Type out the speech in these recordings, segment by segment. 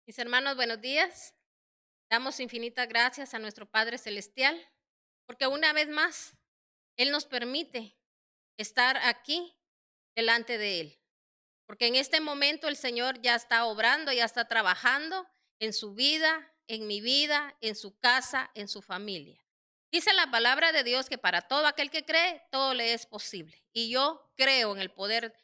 Mis hermanos, buenos días. Damos infinitas gracias a nuestro Padre Celestial, porque una vez más Él nos permite estar aquí delante de Él. Porque en este momento el Señor ya está obrando, ya está trabajando en su vida, en mi vida, en su casa, en su familia. Dice la palabra de Dios que para todo aquel que cree, todo le es posible. Y yo creo en el poder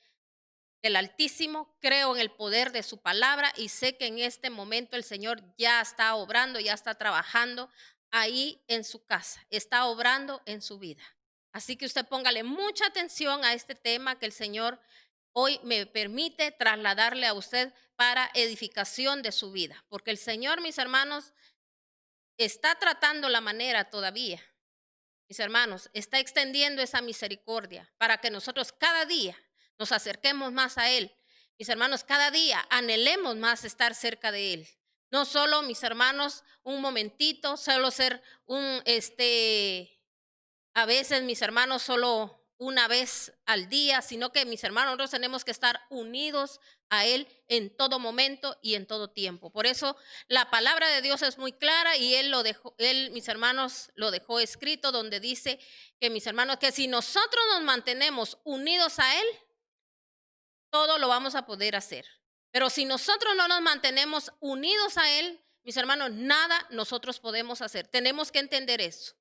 del Altísimo, creo en el poder de su palabra y sé que en este momento el Señor ya está obrando, ya está trabajando ahí en su casa, está obrando en su vida. Así que usted póngale mucha atención a este tema que el Señor hoy me permite trasladarle a usted para edificación de su vida, porque el Señor, mis hermanos, está tratando la manera todavía. Mis hermanos, está extendiendo esa misericordia para que nosotros cada día nos acerquemos más a Él. Mis hermanos, cada día anhelemos más estar cerca de Él. No solo, mis hermanos, un momentito, solo ser a veces, mis hermanos, solo una vez al día, sino que, mis hermanos, nosotros tenemos que estar unidos a Él en todo momento y en todo tiempo. Por eso la palabra de Dios es muy clara y Él lo dejó, Él, mis hermanos, lo dejó escrito donde dice que, mis hermanos, que si nosotros nos mantenemos unidos a Él, todo lo vamos a poder hacer. Pero si nosotros no nos mantenemos unidos a Él, mis hermanos, nada nosotros podemos hacer. Tenemos que entender eso.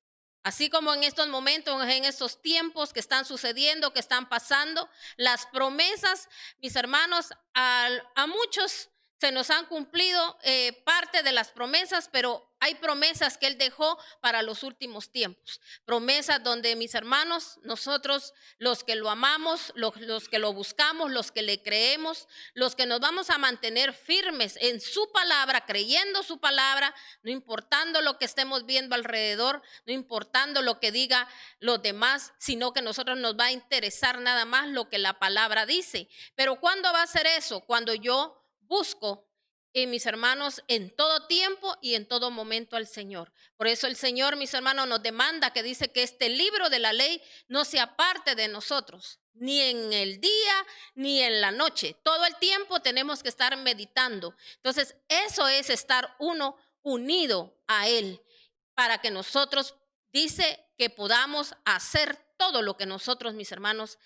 Así como en estos momentos, en estos tiempos que están sucediendo, que están pasando, las promesas, mis hermanos, a muchos se nos han cumplido parte de las promesas, pero hay promesas que Él dejó para los últimos tiempos. Promesas donde, mis hermanos, nosotros, los que lo amamos, los que lo buscamos, los que le creemos, los que nos vamos a mantener firmes en su palabra, creyendo su palabra, no importando lo que estemos viendo alrededor, no importando lo que diga los demás, sino que nosotros nos va a interesar nada más lo que la palabra dice. Pero ¿cuándo va a ser eso? Cuando yo busco mis hermanos, en todo tiempo y en todo momento al Señor. Por eso el Señor, mis hermanos, nos demanda que dice que este libro de la ley no se aparte de nosotros, ni en el día ni en la noche. Todo el tiempo tenemos que estar meditando. Entonces, eso es estar uno unido a Él, para que nosotros, dice, que podamos hacer todo lo que nosotros, mis hermanos,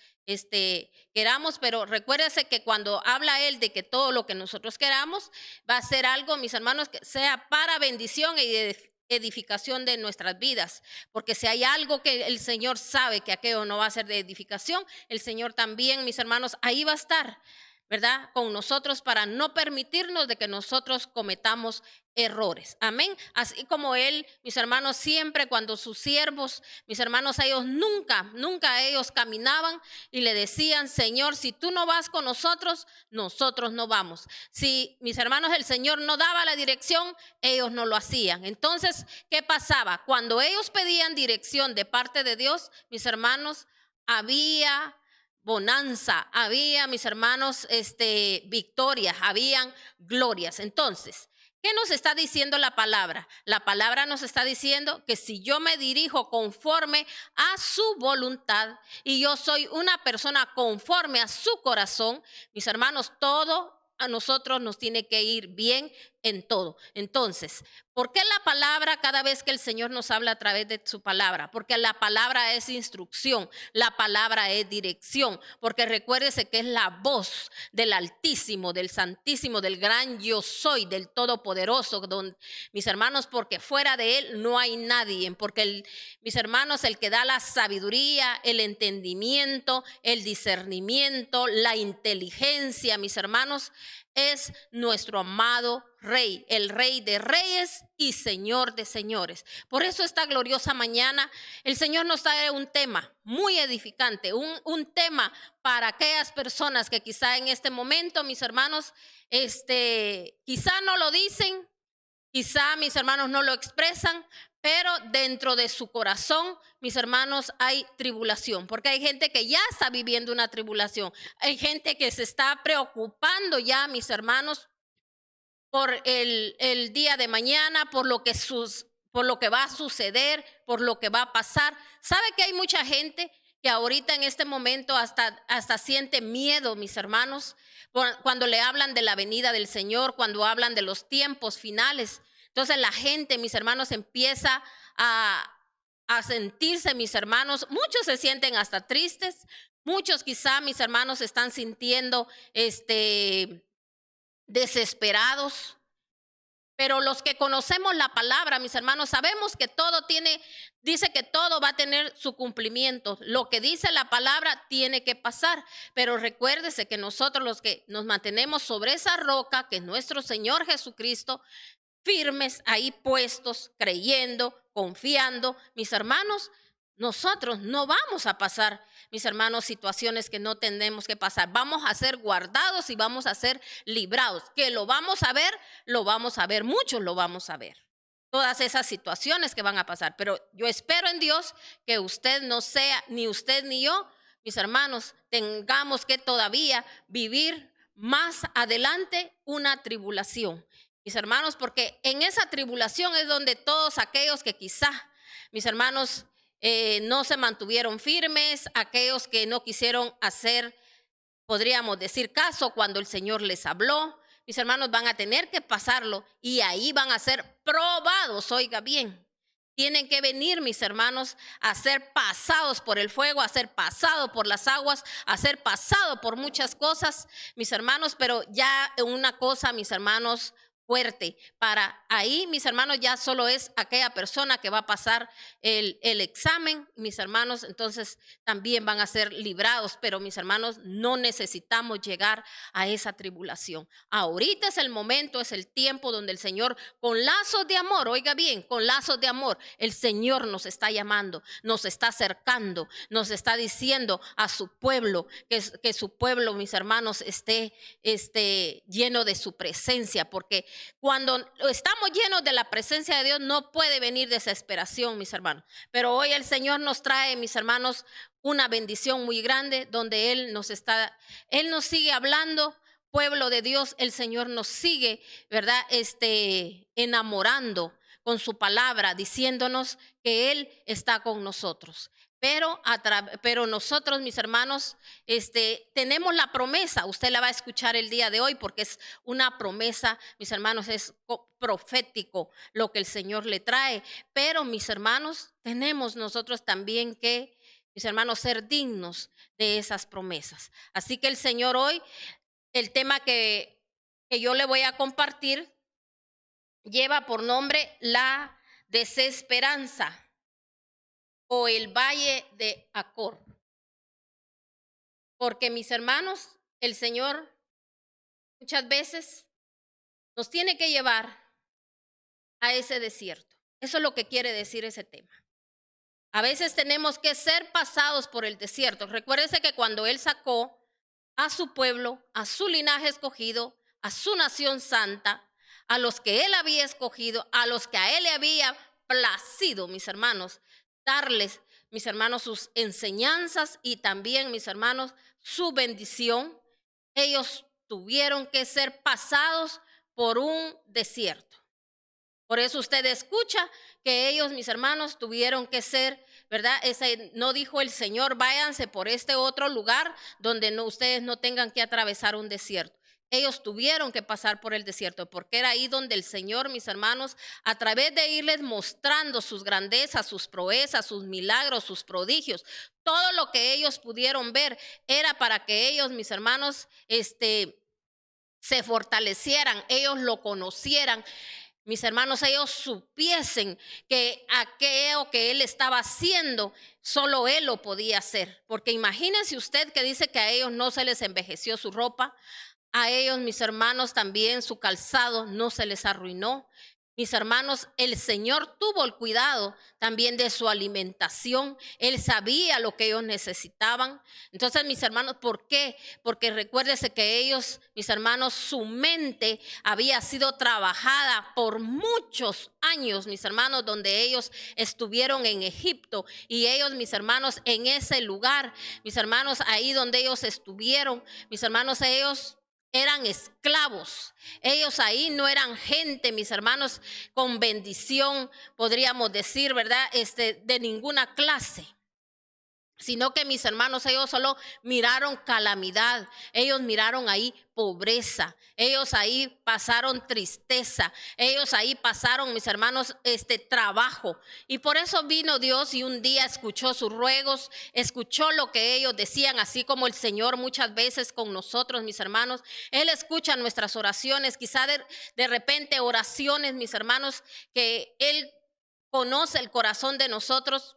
queramos, pero recuérdese que cuando habla Él de que todo lo que nosotros queramos va a ser algo, mis hermanos, que sea para bendición y edificación de nuestras vidas, porque si hay algo que el Señor sabe que aquello no va a ser de edificación, el Señor también, mis hermanos, ahí va a estar, ¿verdad? Con nosotros para no permitirnos de que nosotros cometamos errores. Amén. Así como Él, mis hermanos, siempre cuando sus siervos, mis hermanos, ellos nunca ellos caminaban y le decían, Señor, si tú no vas con nosotros, nosotros no vamos. Si, mis hermanos, el Señor no daba la dirección, ellos no lo hacían. Entonces, ¿qué pasaba? Cuando ellos pedían dirección de parte de Dios, mis hermanos, había bonanza, había, mis hermanos, victorias, habían glorias. Entonces, ¿qué nos está diciendo la palabra? La palabra nos está diciendo que si yo me dirijo conforme a su voluntad y yo soy una persona conforme a su corazón, mis hermanos, todo a nosotros nos tiene que ir bien en todo. Entonces, ¿por qué la palabra cada vez que el Señor nos habla a través de su palabra? Porque la palabra es instrucción, la palabra es dirección, porque recuérdese que es la voz del Altísimo, del Santísimo, del gran yo soy, del Todopoderoso, mis hermanos, porque fuera de Él no hay nadie, porque mis hermanos, el que da la sabiduría, el entendimiento, el discernimiento, la inteligencia, mis hermanos, es nuestro amado Rey, el Rey de Reyes y Señor de Señores. Por eso esta gloriosa mañana el Señor nos trae un tema muy edificante, un tema para aquellas personas que quizá en este momento, mis hermanos, quizá no lo dicen, quizá mis hermanos no lo expresan, pero dentro de su corazón, mis hermanos, hay tribulación, porque hay gente que ya está viviendo una tribulación, hay gente que se está preocupando ya, mis hermanos, por el día de mañana, por lo que va a suceder, por lo que va a pasar. ¿Sabe que hay mucha gente que ahorita en este momento hasta siente miedo, mis hermanos, cuando le hablan de la venida del Señor, cuando hablan de los tiempos finales. Entonces la gente, mis hermanos, empieza a sentirse, mis hermanos, muchos se sienten hasta tristes, muchos quizá, mis hermanos, están sintiendo desesperados. Pero los que conocemos la palabra, mis hermanos, sabemos que dice que todo va a tener su cumplimiento. Lo que dice la palabra tiene que pasar. Pero recuérdese que nosotros, los que nos mantenemos sobre esa roca, que es nuestro Señor Jesucristo, firmes ahí puestos, creyendo, confiando, mis hermanos, nosotros no vamos a pasar, mis hermanos, situaciones que no tenemos que pasar. Vamos a ser guardados y vamos a ser librados. Que lo vamos a ver, muchos lo vamos a ver. Todas esas situaciones que van a pasar. Pero yo espero en Dios que usted no sea, ni usted ni yo, mis hermanos, tengamos que todavía vivir más adelante una tribulación. Mis hermanos, porque en esa tribulación es donde todos aquellos que quizá, mis hermanos, no se mantuvieron firmes, aquellos que no quisieron hacer, podríamos decir, caso cuando el Señor les habló, mis hermanos, van a tener que pasarlo y ahí van a ser probados, oiga bien. Tienen que venir, mis hermanos, a ser pasados por el fuego, a ser pasados por las aguas, a ser pasados por muchas cosas, mis hermanos, pero ya una cosa, mis hermanos, fuerte. Para ahí, mis hermanos, ya solo es aquella persona que va a pasar el examen, mis hermanos, entonces también van a ser librados, pero mis hermanos, no necesitamos llegar a esa tribulación. Ahorita es el momento, es el tiempo donde el Señor, con lazos de amor, oiga bien, con lazos de amor, el Señor nos está llamando, nos está acercando, nos está diciendo a su pueblo, que su pueblo, mis hermanos, esté lleno de su presencia, porque cuando estamos llenos de la presencia de Dios no puede venir desesperación, mis hermanos. Pero hoy el Señor nos trae, mis hermanos, una bendición muy grande donde Él nos sigue hablando, pueblo de Dios, el Señor nos sigue, ¿verdad? Enamorando con su palabra, diciéndonos que Él está con nosotros. Pero nosotros, mis hermanos, tenemos la promesa. Usted la va a escuchar el día de hoy porque es una promesa, mis hermanos, es profético lo que el Señor le trae. Pero, mis hermanos, tenemos nosotros también que, mis hermanos, ser dignos de esas promesas. Así que el Señor hoy, el tema que yo le voy a compartir, lleva por nombre la desesperanza o el valle de Acor. Porque, mis hermanos, el Señor muchas veces nos tiene que llevar a ese desierto. Eso es lo que quiere decir ese tema. A veces tenemos que ser pasados por el desierto. Recuérdese que cuando Él sacó a su pueblo, a su linaje escogido, a su nación santa, a los que Él había escogido, a los que a Él le había placido, mis hermanos, darles, mis hermanos, sus enseñanzas y también, mis hermanos, su bendición, ellos tuvieron que ser pasados por un desierto. Por eso usted escucha que ellos, mis hermanos, tuvieron que ser, ¿verdad? No dijo el Señor, váyanse por este otro lugar donde ustedes no tengan que atravesar un desierto. Ellos tuvieron que pasar por el desierto, porque era ahí donde el Señor, mis hermanos, a través de irles mostrando sus grandezas, sus proezas, sus milagros, sus prodigios, todo lo que ellos pudieron ver, era para que ellos, mis hermanos, se fortalecieran, ellos lo conocieran. Mis hermanos, ellos supiesen que aquello que Él estaba haciendo, solo Él lo podía hacer. Porque imagínense usted que dice que a ellos no se les envejeció su ropa, a ellos, mis hermanos, también su calzado no se les arruinó. Mis hermanos, el Señor tuvo el cuidado también de su alimentación. Él sabía lo que ellos necesitaban. Entonces, mis hermanos, ¿por qué? Porque recuérdese que ellos, mis hermanos, su mente había sido trabajada por muchos años, mis hermanos, donde ellos estuvieron en Egipto. Y ellos, mis hermanos, en ese lugar, mis hermanos, ahí donde ellos estuvieron, mis hermanos, ellos eran esclavos. Ellos ahí no eran gente, mis hermanos, con bendición, podríamos decir, ¿verdad? De ninguna clase. sino que mis hermanos, ellos solo miraron calamidad, ellos miraron ahí pobreza, ellos ahí pasaron tristeza, ellos ahí pasaron, mis hermanos, trabajo. Y por eso vino Dios y un día escuchó sus ruegos, escuchó lo que ellos decían, así como el Señor muchas veces con nosotros, mis hermanos. Él escucha nuestras oraciones, quizá de repente oraciones, mis hermanos, que Él conoce el corazón de nosotros.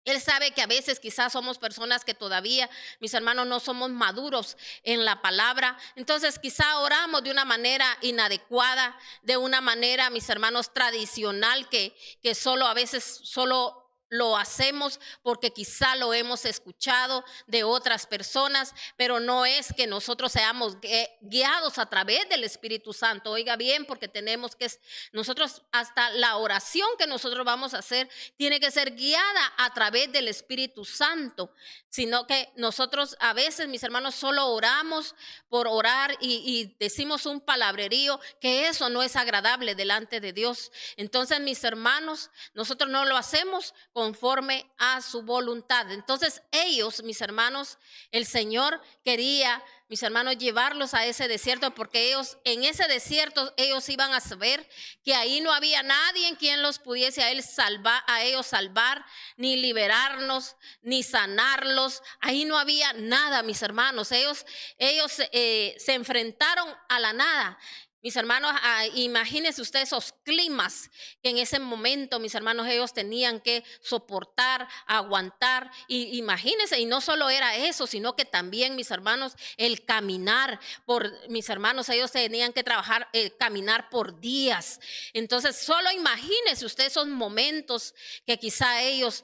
Él sabe que a veces quizás somos personas que todavía, mis hermanos, no somos maduros en la palabra. Entonces quizá oramos de una manera inadecuada, de una manera, mis hermanos, tradicional, que solo a veces solo lo hacemos porque quizá lo hemos escuchado de otras personas, pero no es que nosotros seamos guiados a través del Espíritu Santo. Oiga bien, porque tenemos que, nosotros hasta la oración que nosotros vamos a hacer tiene que ser guiada a través del Espíritu Santo, sino que nosotros a veces, mis hermanos, solo oramos por orar y decimos un palabrerío, que eso no es agradable delante de Dios. Entonces, mis hermanos, nosotros no lo hacemos conforme a su voluntad. Entonces ellos, mis hermanos, el Señor quería, mis hermanos, llevarlos a ese desierto, porque ellos en ese desierto ellos iban a saber que ahí no había nadie en quien los pudiese a ellos salvar, ni liberarnos, ni sanarlos. Ahí no había nada, mis hermanos. Ellos se enfrentaron a la nada. Mis hermanos, imagínense ustedes esos climas que en ese momento, mis hermanos, ellos tenían que soportar, aguantar. Y imagínense, y no solo era eso, sino que también, mis hermanos, el caminar mis hermanos, ellos tenían que trabajar, caminar por días. Entonces, solo imagínense ustedes esos momentos que quizá ellos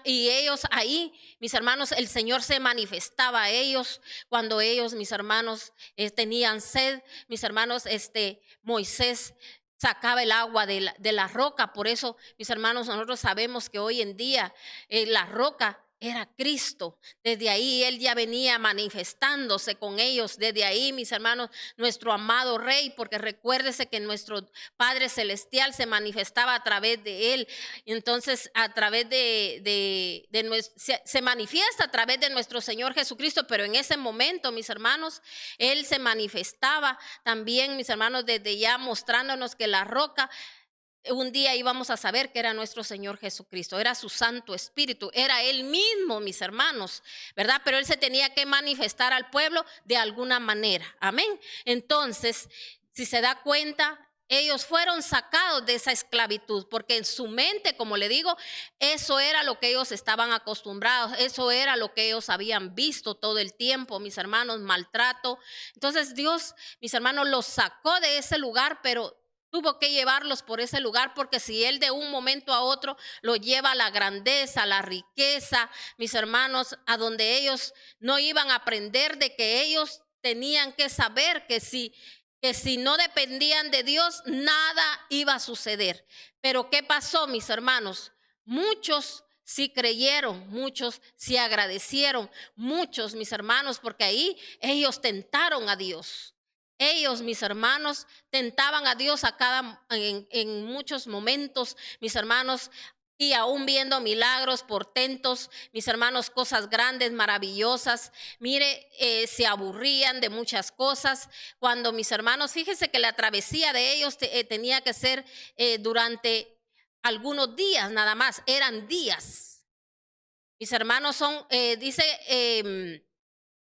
y ellos ahí, mis hermanos, el Señor se manifestaba a ellos cuando ellos, mis hermanos, tenían sed. Mis hermanos, Moisés sacaba el agua de la roca. Por eso, mis hermanos, nosotros sabemos que hoy en día la roca era Cristo. Desde ahí Él ya venía manifestándose con ellos. Desde ahí, mis hermanos, nuestro amado Rey, porque recuérdese que nuestro Padre Celestial se manifestaba a través de Él. Entonces, a través se manifiesta a través de nuestro Señor Jesucristo, pero en ese momento, mis hermanos, Él se manifestaba también, mis hermanos, desde ya mostrándonos que la roca, un día íbamos a saber que era nuestro Señor Jesucristo, era su Santo Espíritu, era Él mismo, mis hermanos, ¿verdad? Pero Él se tenía que manifestar al pueblo de alguna manera, amén. Entonces, si se da cuenta, ellos fueron sacados de esa esclavitud, porque en su mente, como le digo, eso era lo que ellos estaban acostumbrados, eso era lo que ellos habían visto todo el tiempo, mis hermanos, maltrato. Entonces Dios, mis hermanos, los sacó de ese lugar, pero tuvo que llevarlos por ese lugar, porque si Él de un momento a otro lo lleva a la grandeza, a la riqueza, mis hermanos, a donde ellos no iban a aprender de que ellos tenían que saber que si no dependían de Dios, nada iba a suceder. Pero ¿qué pasó, mis hermanos? Muchos sí creyeron, muchos sí agradecieron, muchos, mis hermanos, porque ahí ellos tentaron a Dios. Ellos, mis hermanos, tentaban a Dios en muchos momentos, mis hermanos, y aún viendo milagros, portentos, mis hermanos, cosas grandes, maravillosas. Mire, se aburrían de muchas cosas. Cuando mis hermanos, fíjense que la travesía de ellos tenía que ser durante algunos días nada más, eran días. Mis hermanos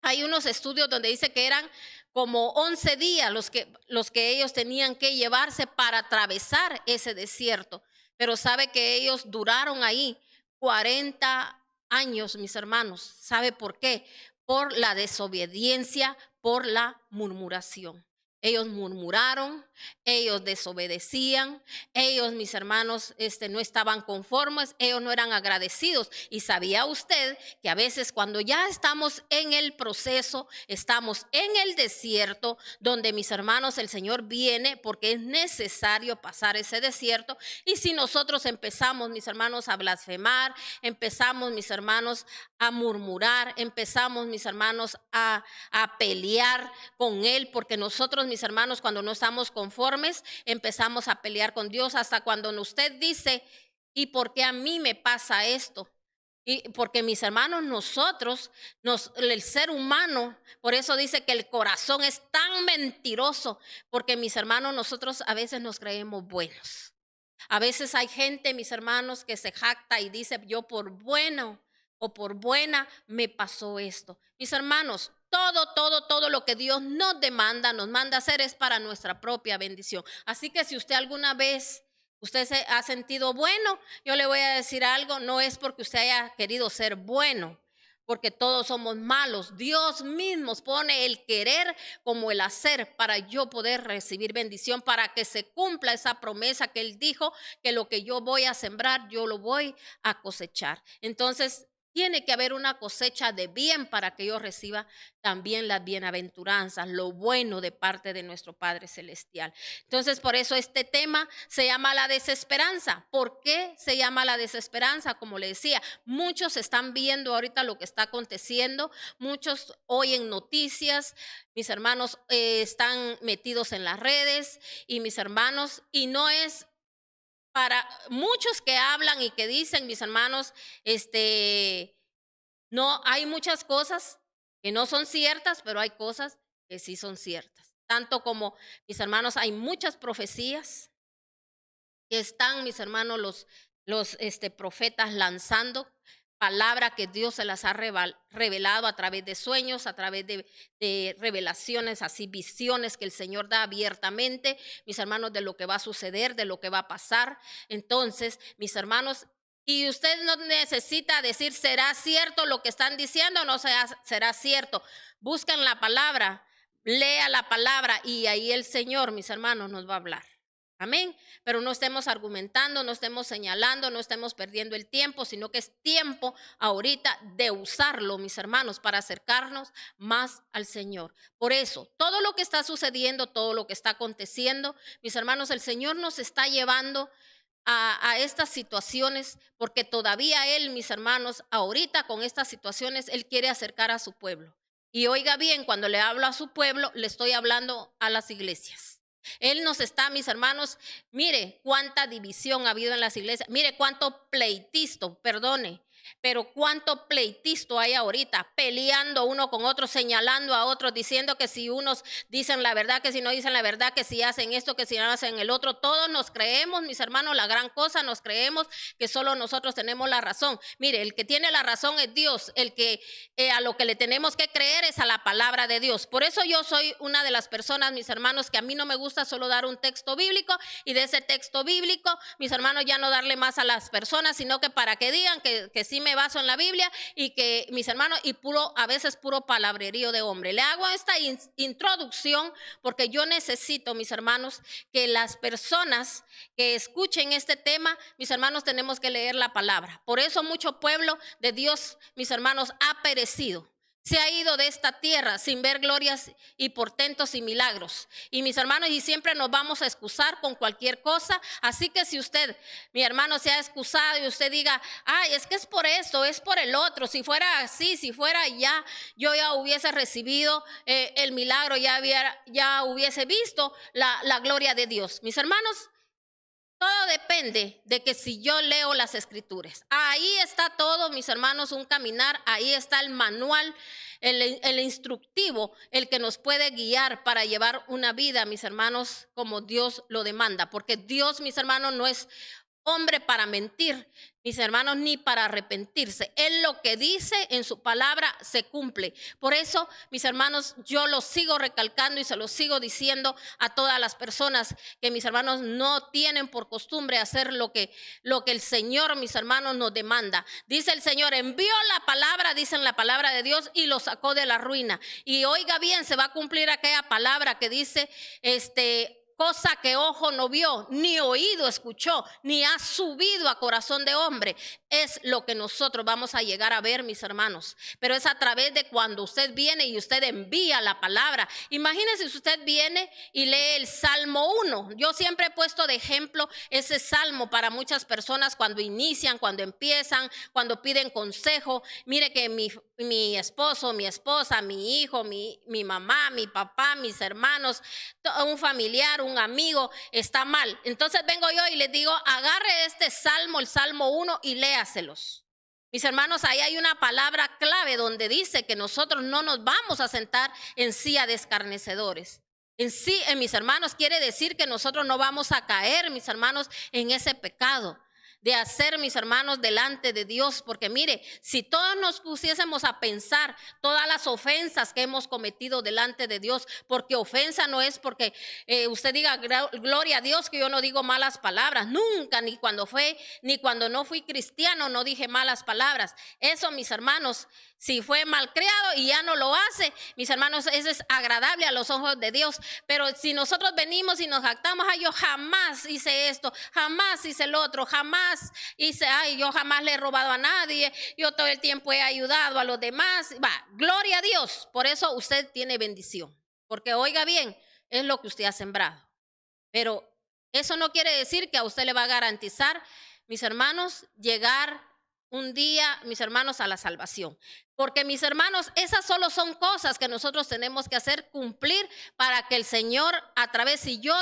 hay unos estudios donde dice que eran como 11 días los que ellos tenían que llevarse para atravesar ese desierto. Pero sabe que ellos duraron ahí 40 años, mis hermanos. ¿Sabe por qué? Por la desobediencia, por la murmuración. Ellos murmuraron, ellos desobedecían, ellos, mis hermanos, no estaban conformes, ellos no eran agradecidos. Y sabía usted que a veces cuando ya estamos en el proceso, estamos en el desierto, donde, mis hermanos, el Señor viene porque es necesario pasar ese desierto. Y si nosotros empezamos, mis hermanos, a blasfemar, empezamos, mis hermanos, a murmurar, empezamos, mis hermanos, a pelear con Él, porque nosotros, mis hermanos, cuando no estamos conformes, empezamos a pelear con Dios, hasta cuando usted dice, ¿y por qué a mí me pasa esto? Y porque mis hermanos, el ser humano, por eso dice que el corazón es tan mentiroso, porque mis hermanos, nosotros a veces nos creemos buenos. A veces hay gente, mis hermanos, que se jacta y dice, yo por bueno o por buena me pasó esto. Mis hermanos, todo lo que Dios nos demanda, nos manda hacer es para nuestra propia bendición. Así que si usted alguna vez, usted se ha sentido bueno, yo le voy a decir algo, no es porque usted haya querido ser bueno, porque todos somos malos. Dios mismo pone el querer como el hacer para yo poder recibir bendición, para que se cumpla esa promesa que Él dijo, que lo que yo voy a sembrar, yo lo voy a cosechar. Entonces, tiene que haber una cosecha de bien para que yo reciba también las bienaventuranzas, lo bueno de parte de nuestro Padre Celestial. Entonces, por eso este tema se llama la desesperanza. ¿Por qué se llama la desesperanza? Como le decía, muchos están viendo ahorita lo que está aconteciendo, muchos oyen noticias, mis hermanos están metidos en las redes y mis hermanos, y no es para muchos que hablan y que dicen, mis hermanos, no, hay muchas cosas que no son ciertas, pero hay cosas que sí son ciertas. Tanto como, mis hermanos, hay muchas profecías que están, mis hermanos, los profetas lanzando palabra que Dios se las ha revelado a través de sueños, a través de revelaciones, así visiones que el Señor da abiertamente, mis hermanos, de lo que va a suceder, de lo que va a pasar. Entonces, mis hermanos, y usted no necesita decir, ¿será cierto lo que están diciendo o no será cierto? Buscan la palabra, lea la palabra y ahí el Señor, mis hermanos, nos va a hablar. Amén. Pero no estemos argumentando, no estemos señalando, no estemos perdiendo el tiempo, sino que es tiempo ahorita de usarlo, mis hermanos, para acercarnos más al Señor. Por eso, todo lo que está sucediendo, todo lo que está aconteciendo, mis hermanos, el Señor nos está llevando a estas situaciones, porque todavía Él, mis hermanos, ahorita con estas situaciones, Él quiere acercar a su pueblo. Y oiga bien, cuando le hablo a su pueblo, le estoy hablando a las iglesias. Él nos está, mis hermanos, mire cuánta división ha habido en las iglesias, mire cuánto pleitisto, perdone, pero cuánto pleitisto hay ahorita, peleando uno con otro, señalando a otros, diciendo que si unos dicen la verdad, que si no dicen la verdad, que si hacen esto, que si no hacen el otro. Todos nos creemos, mis hermanos, la gran cosa, nos creemos que solo nosotros tenemos la razón. Mire, el que tiene la razón es Dios, el que a lo que le tenemos que creer es a la palabra de Dios. Por eso yo soy una de las personas, mis hermanos, que a mí no me gusta solo dar un texto bíblico y de ese texto bíblico, mis hermanos, ya no darle más a las personas, sino que para que digan que sí me baso en la Biblia y que, mis hermanos, y a veces puro palabrerío de hombre. Le hago esta introducción porque yo necesito, mis hermanos, que las personas que escuchen este tema, mis hermanos, tenemos que leer la palabra. Por eso mucho pueblo de Dios, mis hermanos, ha perecido. Se ha ido de esta tierra sin ver glorias y portentos y milagros. Y mis hermanos, y siempre nos vamos a excusar con cualquier cosa. Así que si usted, mi hermano, se ha excusado y usted diga, ay, es que es por esto, es por el otro. Si fuera así, si fuera ya, yo ya hubiese recibido el milagro, ya hubiese visto la gloria de Dios. Mis hermanos, todo depende de que si yo leo las escrituras. Ahí está todo, mis hermanos, un caminar. Ahí está el manual, el instructivo, el que nos puede guiar para llevar una vida, mis hermanos, como Dios lo demanda. Porque Dios, mis hermanos, no es hombre para mentir, mis hermanos, ni para arrepentirse. Él lo que dice en su palabra se cumple. Por eso, mis hermanos, yo lo sigo recalcando y se lo sigo diciendo a todas las personas que, mis hermanos, no tienen por costumbre hacer lo que el Señor, mis hermanos, nos demanda. Dice el Señor, envió la palabra, dicen la palabra de Dios, y lo sacó de la ruina. Y oiga bien, se va a cumplir aquella palabra que dice, cosa que ojo no vio, ni oído escuchó, ni ha subido a corazón de hombre. Es lo que nosotros vamos a llegar a ver, mis hermanos. Pero es a través de cuando usted viene y usted envía la palabra. Imagínese si usted viene y lee el Salmo 1. Yo siempre he puesto de ejemplo ese salmo para muchas personas cuando inician, cuando empiezan, cuando piden consejo. Mire que mi esposo, mi esposa, mi hijo, mi mamá, mi papá, mis hermanos, un familiar, un amigo está mal. Entonces vengo yo y les digo, agarre este salmo, el Salmo 1, y léaselos. Mis hermanos, ahí hay una palabra clave donde dice que nosotros no nos vamos a sentar en silla de escarnecedores. En sí, en mis hermanos, quiere decir que nosotros no vamos a caer, mis hermanos, en ese pecado de hacer, mis hermanos, delante de Dios. Porque mire, si todos nos pusiésemos a pensar todas las ofensas que hemos cometido delante de Dios, porque ofensa no es porque usted diga gloria a Dios que yo no digo malas palabras, nunca, ni cuando no fui cristiano no dije malas palabras. Eso, mis hermanos, si fue malcriado y ya no lo hace, mis hermanos, eso es agradable a los ojos de Dios. Pero si nosotros venimos y nos jactamos, ay, yo jamás hice esto, jamás hice el otro, jamás hice, ay, yo jamás le he robado a nadie, yo todo el tiempo he ayudado a los demás, va, gloria a Dios. Por eso usted tiene bendición, porque oiga bien, es lo que usted ha sembrado. Pero eso no quiere decir que a usted le va a garantizar, mis hermanos, llegar un día, mis hermanos, a la salvación. Porque, mis hermanos, esas solo son cosas que nosotros tenemos que hacer, cumplir para que el Señor, a través, si yo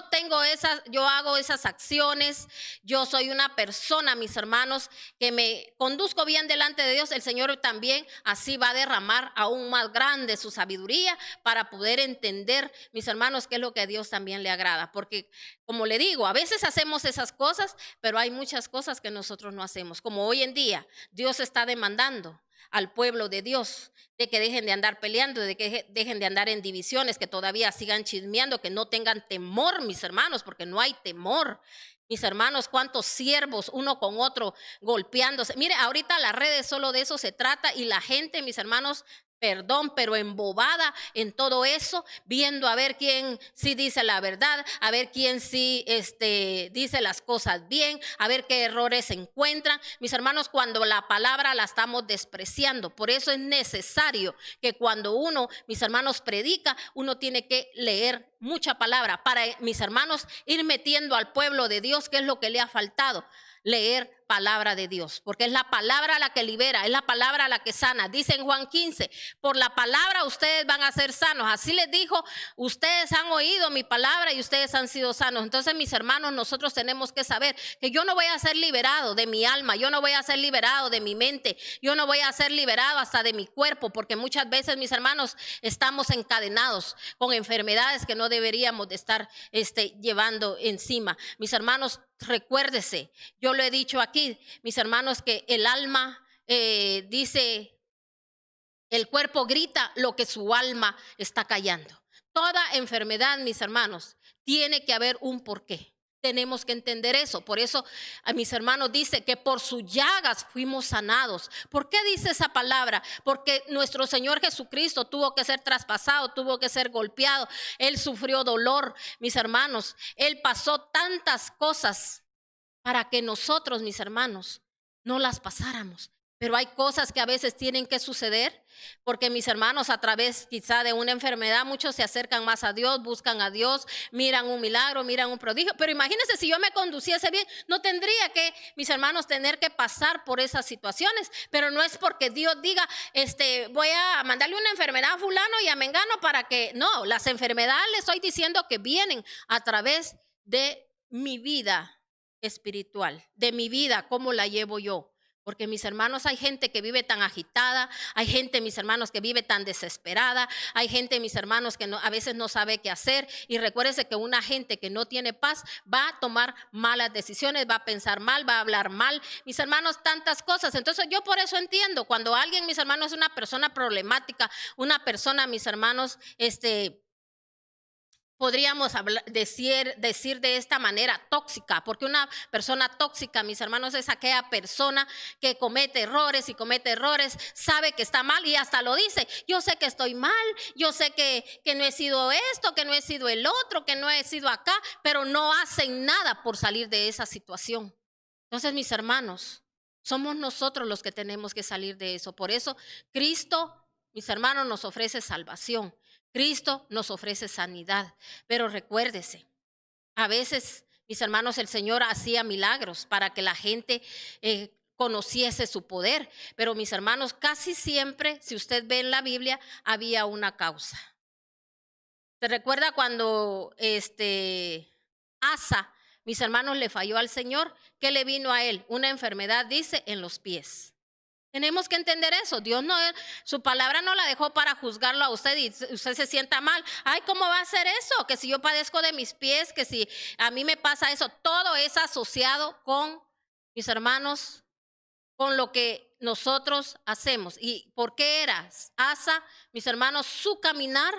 hago esas acciones, yo soy una persona, mis hermanos, que me conduzco bien delante de Dios, el Señor también así va a derramar aún más grande su sabiduría para poder entender, mis hermanos, qué es lo que a Dios también le agrada. Porque, como le digo, a veces hacemos esas cosas, pero hay muchas cosas que nosotros no hacemos. Como hoy en día, Dios está demandando al pueblo de Dios, de que dejen de andar peleando, de que dejen de andar en divisiones, que todavía sigan chismeando, que no tengan temor, mis hermanos, porque no hay temor. Mis hermanos, cuántos siervos uno con otro golpeándose. Mire, ahorita las redes solo de eso se trata y la gente, mis hermanos, perdón, pero embobada en todo eso, viendo a ver quién sí dice la verdad, a ver quién sí dice las cosas bien, a ver qué errores se encuentran. Mis hermanos, cuando la palabra la estamos despreciando, por eso es necesario que cuando uno, mis hermanos, predica, uno tiene que leer mucha palabra para, mis hermanos, ir metiendo al pueblo de Dios, que es lo que le ha faltado. Leer palabra de Dios, porque es la palabra la que libera, es la palabra la que sana. Dice en Juan 15, por la palabra ustedes van a ser sanos. Así les dijo, ustedes han oído mi palabra y ustedes han sido sanos. Entonces, mis hermanos, nosotros tenemos que saber que yo no voy a ser liberado de mi alma, yo no voy a ser liberado de mi mente, yo no voy a ser liberado hasta de mi cuerpo, porque muchas veces, mis hermanos, estamos encadenados con enfermedades que no deberíamos de estar llevando encima. Mis hermanos, recuérdese, yo lo he dicho aquí, mis hermanos, que el alma dice, el cuerpo grita lo que su alma está callando. Toda enfermedad, mis hermanos, tiene que haber un porqué. Tenemos que entender eso. Por eso a mis hermanos dice que por sus llagas fuimos sanados. ¿Por qué dice esa palabra? Porque nuestro Señor Jesucristo tuvo que ser traspasado, tuvo que ser golpeado. Él sufrió dolor, mis hermanos. Él pasó tantas cosas para que nosotros, mis hermanos, no las pasáramos. Pero hay cosas que a veces tienen que suceder, porque, mis hermanos, a través quizá de una enfermedad, muchos se acercan más a Dios, buscan a Dios, miran un milagro, miran un prodigio. Pero imagínense, si yo me conduciese bien, no tendría que, mis hermanos, tener que pasar por esas situaciones. Pero no es porque Dios diga, voy a mandarle una enfermedad a fulano y a mengano para que, no, las enfermedades les estoy diciendo que vienen a través de mi vida espiritual, de mi vida, cómo la llevo yo. Porque, mis hermanos, hay gente que vive tan agitada, hay gente, mis hermanos, que vive tan desesperada, hay gente, mis hermanos, que a veces no sabe qué hacer. Y recuérdese que una gente que no tiene paz va a tomar malas decisiones, va a pensar mal, va a hablar mal, mis hermanos, tantas cosas. Entonces yo por eso entiendo cuando alguien, mis hermanos, es una persona problemática, una persona, mis hermanos, podríamos decir de esta manera, tóxica, porque una persona tóxica, mis hermanos, es aquella persona que comete errores, sabe que está mal y hasta lo dice. Yo sé que estoy mal, yo sé que no he sido esto, que no he sido el otro, que no he sido acá, pero no hacen nada por salir de esa situación. Entonces, mis hermanos, somos nosotros los que tenemos que salir de eso. Por eso Cristo, mis hermanos, nos ofrece salvación. Cristo nos ofrece sanidad, pero recuérdese, a veces, mis hermanos, el Señor hacía milagros para que la gente conociese su poder, pero, mis hermanos, casi siempre, si usted ve en la Biblia, había una causa. ¿Se recuerda cuando Asa, mis hermanos, le falló al Señor? ¿Qué le vino a él? Una enfermedad, dice, en los pies. Tenemos que entender eso. Dios no, su palabra no la dejó para juzgarlo a usted y usted se sienta mal. Ay, ¿cómo va a ser eso? Que si yo padezco de mis pies, que si a mí me pasa eso, todo es asociado con, mis hermanos, con lo que nosotros hacemos. ¿Y por qué era Asa, mis hermanos? Su caminar,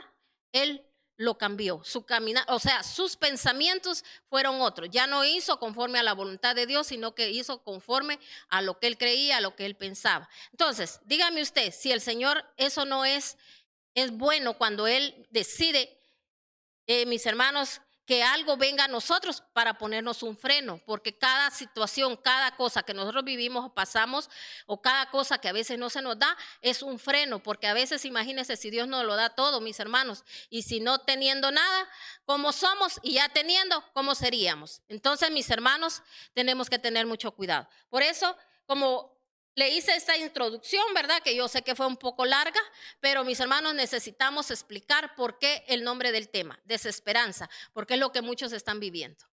él lo cambió, su caminar, o sea, sus pensamientos fueron otros. Ya no hizo conforme a la voluntad de Dios, sino que hizo conforme a lo que él creía, a lo que él pensaba. Entonces, dígame usted, si el Señor eso no es bueno cuando él decide, mis hermanos, que algo venga a nosotros para ponernos un freno, porque cada situación, cada cosa que nosotros vivimos o pasamos, o cada cosa que a veces no se nos da, es un freno, porque a veces imagínense si Dios nos lo da todo, mis hermanos, y si no teniendo nada, ¿cómo somos? Y ya teniendo, ¿cómo seríamos? Entonces, mis hermanos, tenemos que tener mucho cuidado. Por eso, como le hice esta introducción, ¿verdad? Que yo sé que fue un poco larga, pero mis hermanos necesitamos explicar por qué el nombre del tema, desesperanza, porque es lo que muchos están viviendo.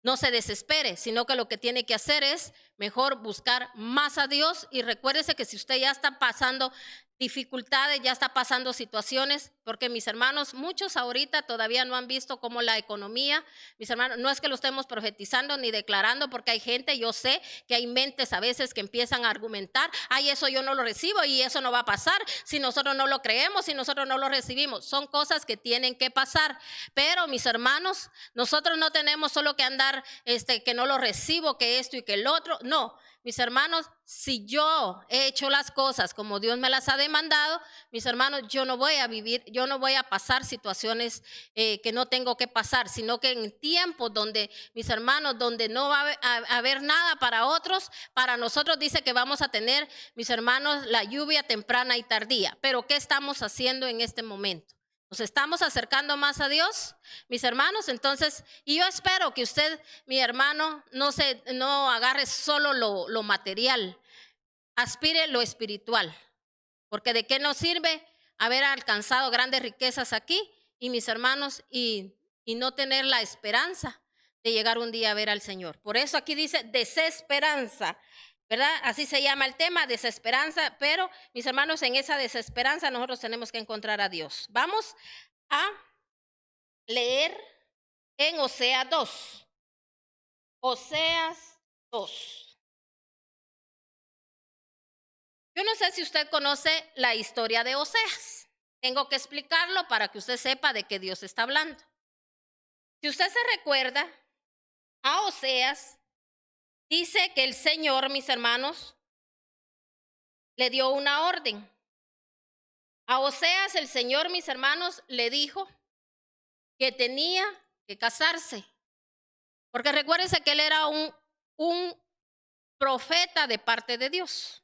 No se desespere, sino que lo que tiene que hacer es mejor buscar más a Dios y recuérdese que si usted ya está pasando dificultades, ya está pasando situaciones, porque mis hermanos, muchos ahorita todavía no han visto cómo la economía, mis hermanos, no es que lo estemos profetizando ni declarando, porque hay gente, yo sé que hay mentes a veces que empiezan a argumentar, ay, eso yo no lo recibo y eso no va a pasar si nosotros no lo creemos, si nosotros no lo recibimos. Son cosas que tienen que pasar, pero mis hermanos, nosotros no tenemos solo que andar, que no lo recibo, que esto y que el otro, no. Mis hermanos, si yo he hecho las cosas como Dios me las ha demandado, mis hermanos, yo no voy a vivir, yo no voy a pasar situaciones que no tengo que pasar, sino que en tiempos donde, mis hermanos, donde no va a haber nada para otros, para nosotros dice que vamos a tener, mis hermanos, la lluvia temprana y tardía. Pero ¿qué estamos haciendo en este momento? ¿Nos estamos acercando más a Dios, mis hermanos? Entonces, y yo espero que usted, mi hermano, no agarre solo lo material, aspire lo espiritual, porque de qué nos sirve haber alcanzado grandes riquezas aquí, y mis hermanos, y no tener la esperanza de llegar un día a ver al Señor. Por eso aquí dice desesperanza, ¿verdad? Así se llama el tema, desesperanza, pero mis hermanos, en esa desesperanza nosotros tenemos que encontrar a Dios. Vamos a leer en Oseas 2. Oseas 2. Yo no sé si usted conoce la historia de Oseas. Tengo que explicarlo para que usted sepa de qué Dios está hablando. Si usted se recuerda, a Oseas dice que el Señor, mis hermanos, le dio una orden. A Oseas el Señor, mis hermanos, le dijo que tenía que casarse. Porque recuérdense que él era un profeta de parte de Dios.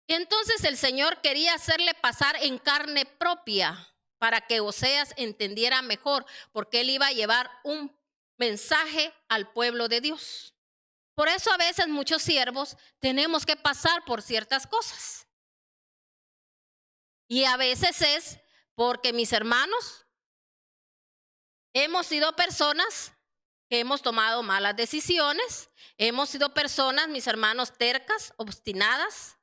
Y entonces el Señor quería hacerle pasar en carne propia para que Oseas entendiera mejor, porque él iba a llevar un mensaje al pueblo de Dios. Por eso a veces muchos siervos tenemos que pasar por ciertas cosas. Y a veces es porque, mis hermanos, hemos sido personas que hemos tomado malas decisiones, hemos sido personas, mis hermanos, tercas, obstinadas,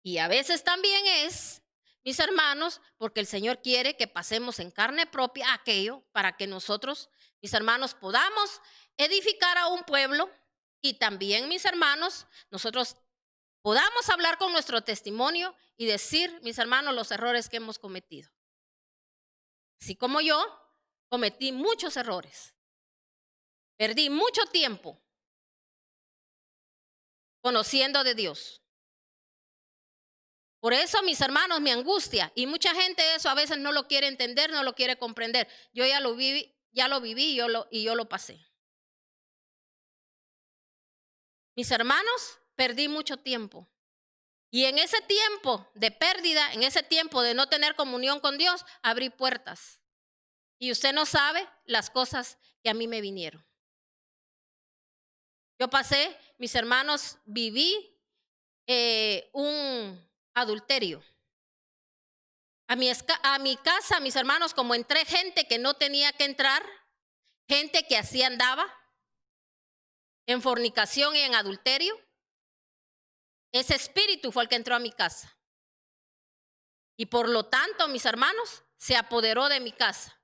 y a veces también es, mis hermanos, porque el Señor quiere que pasemos en carne propia aquello para que nosotros, mis hermanos, podamos edificar a un pueblo y también, mis hermanos, nosotros podamos hablar con nuestro testimonio y decir, mis hermanos, los errores que hemos cometido. Así como yo cometí muchos errores, perdí mucho tiempo conociendo de Dios. Por eso, mis hermanos, mi angustia, y mucha gente eso a veces no lo quiere entender, no lo quiere comprender. Yo ya lo viví y yo lo pasé. Mis hermanos, perdí mucho tiempo. Y en ese tiempo de pérdida, en ese tiempo de no tener comunión con Dios, abrí puertas. Y usted no sabe las cosas que a mí me vinieron. Yo pasé, mis hermanos, viví un adulterio. A mi casa, mis hermanos, como entré gente que no tenía que entrar, gente que así andaba, en fornicación y en adulterio. ese espíritu fue el que entró a mi casa. Y por lo tanto, mis hermanos, se apoderó de mi casa,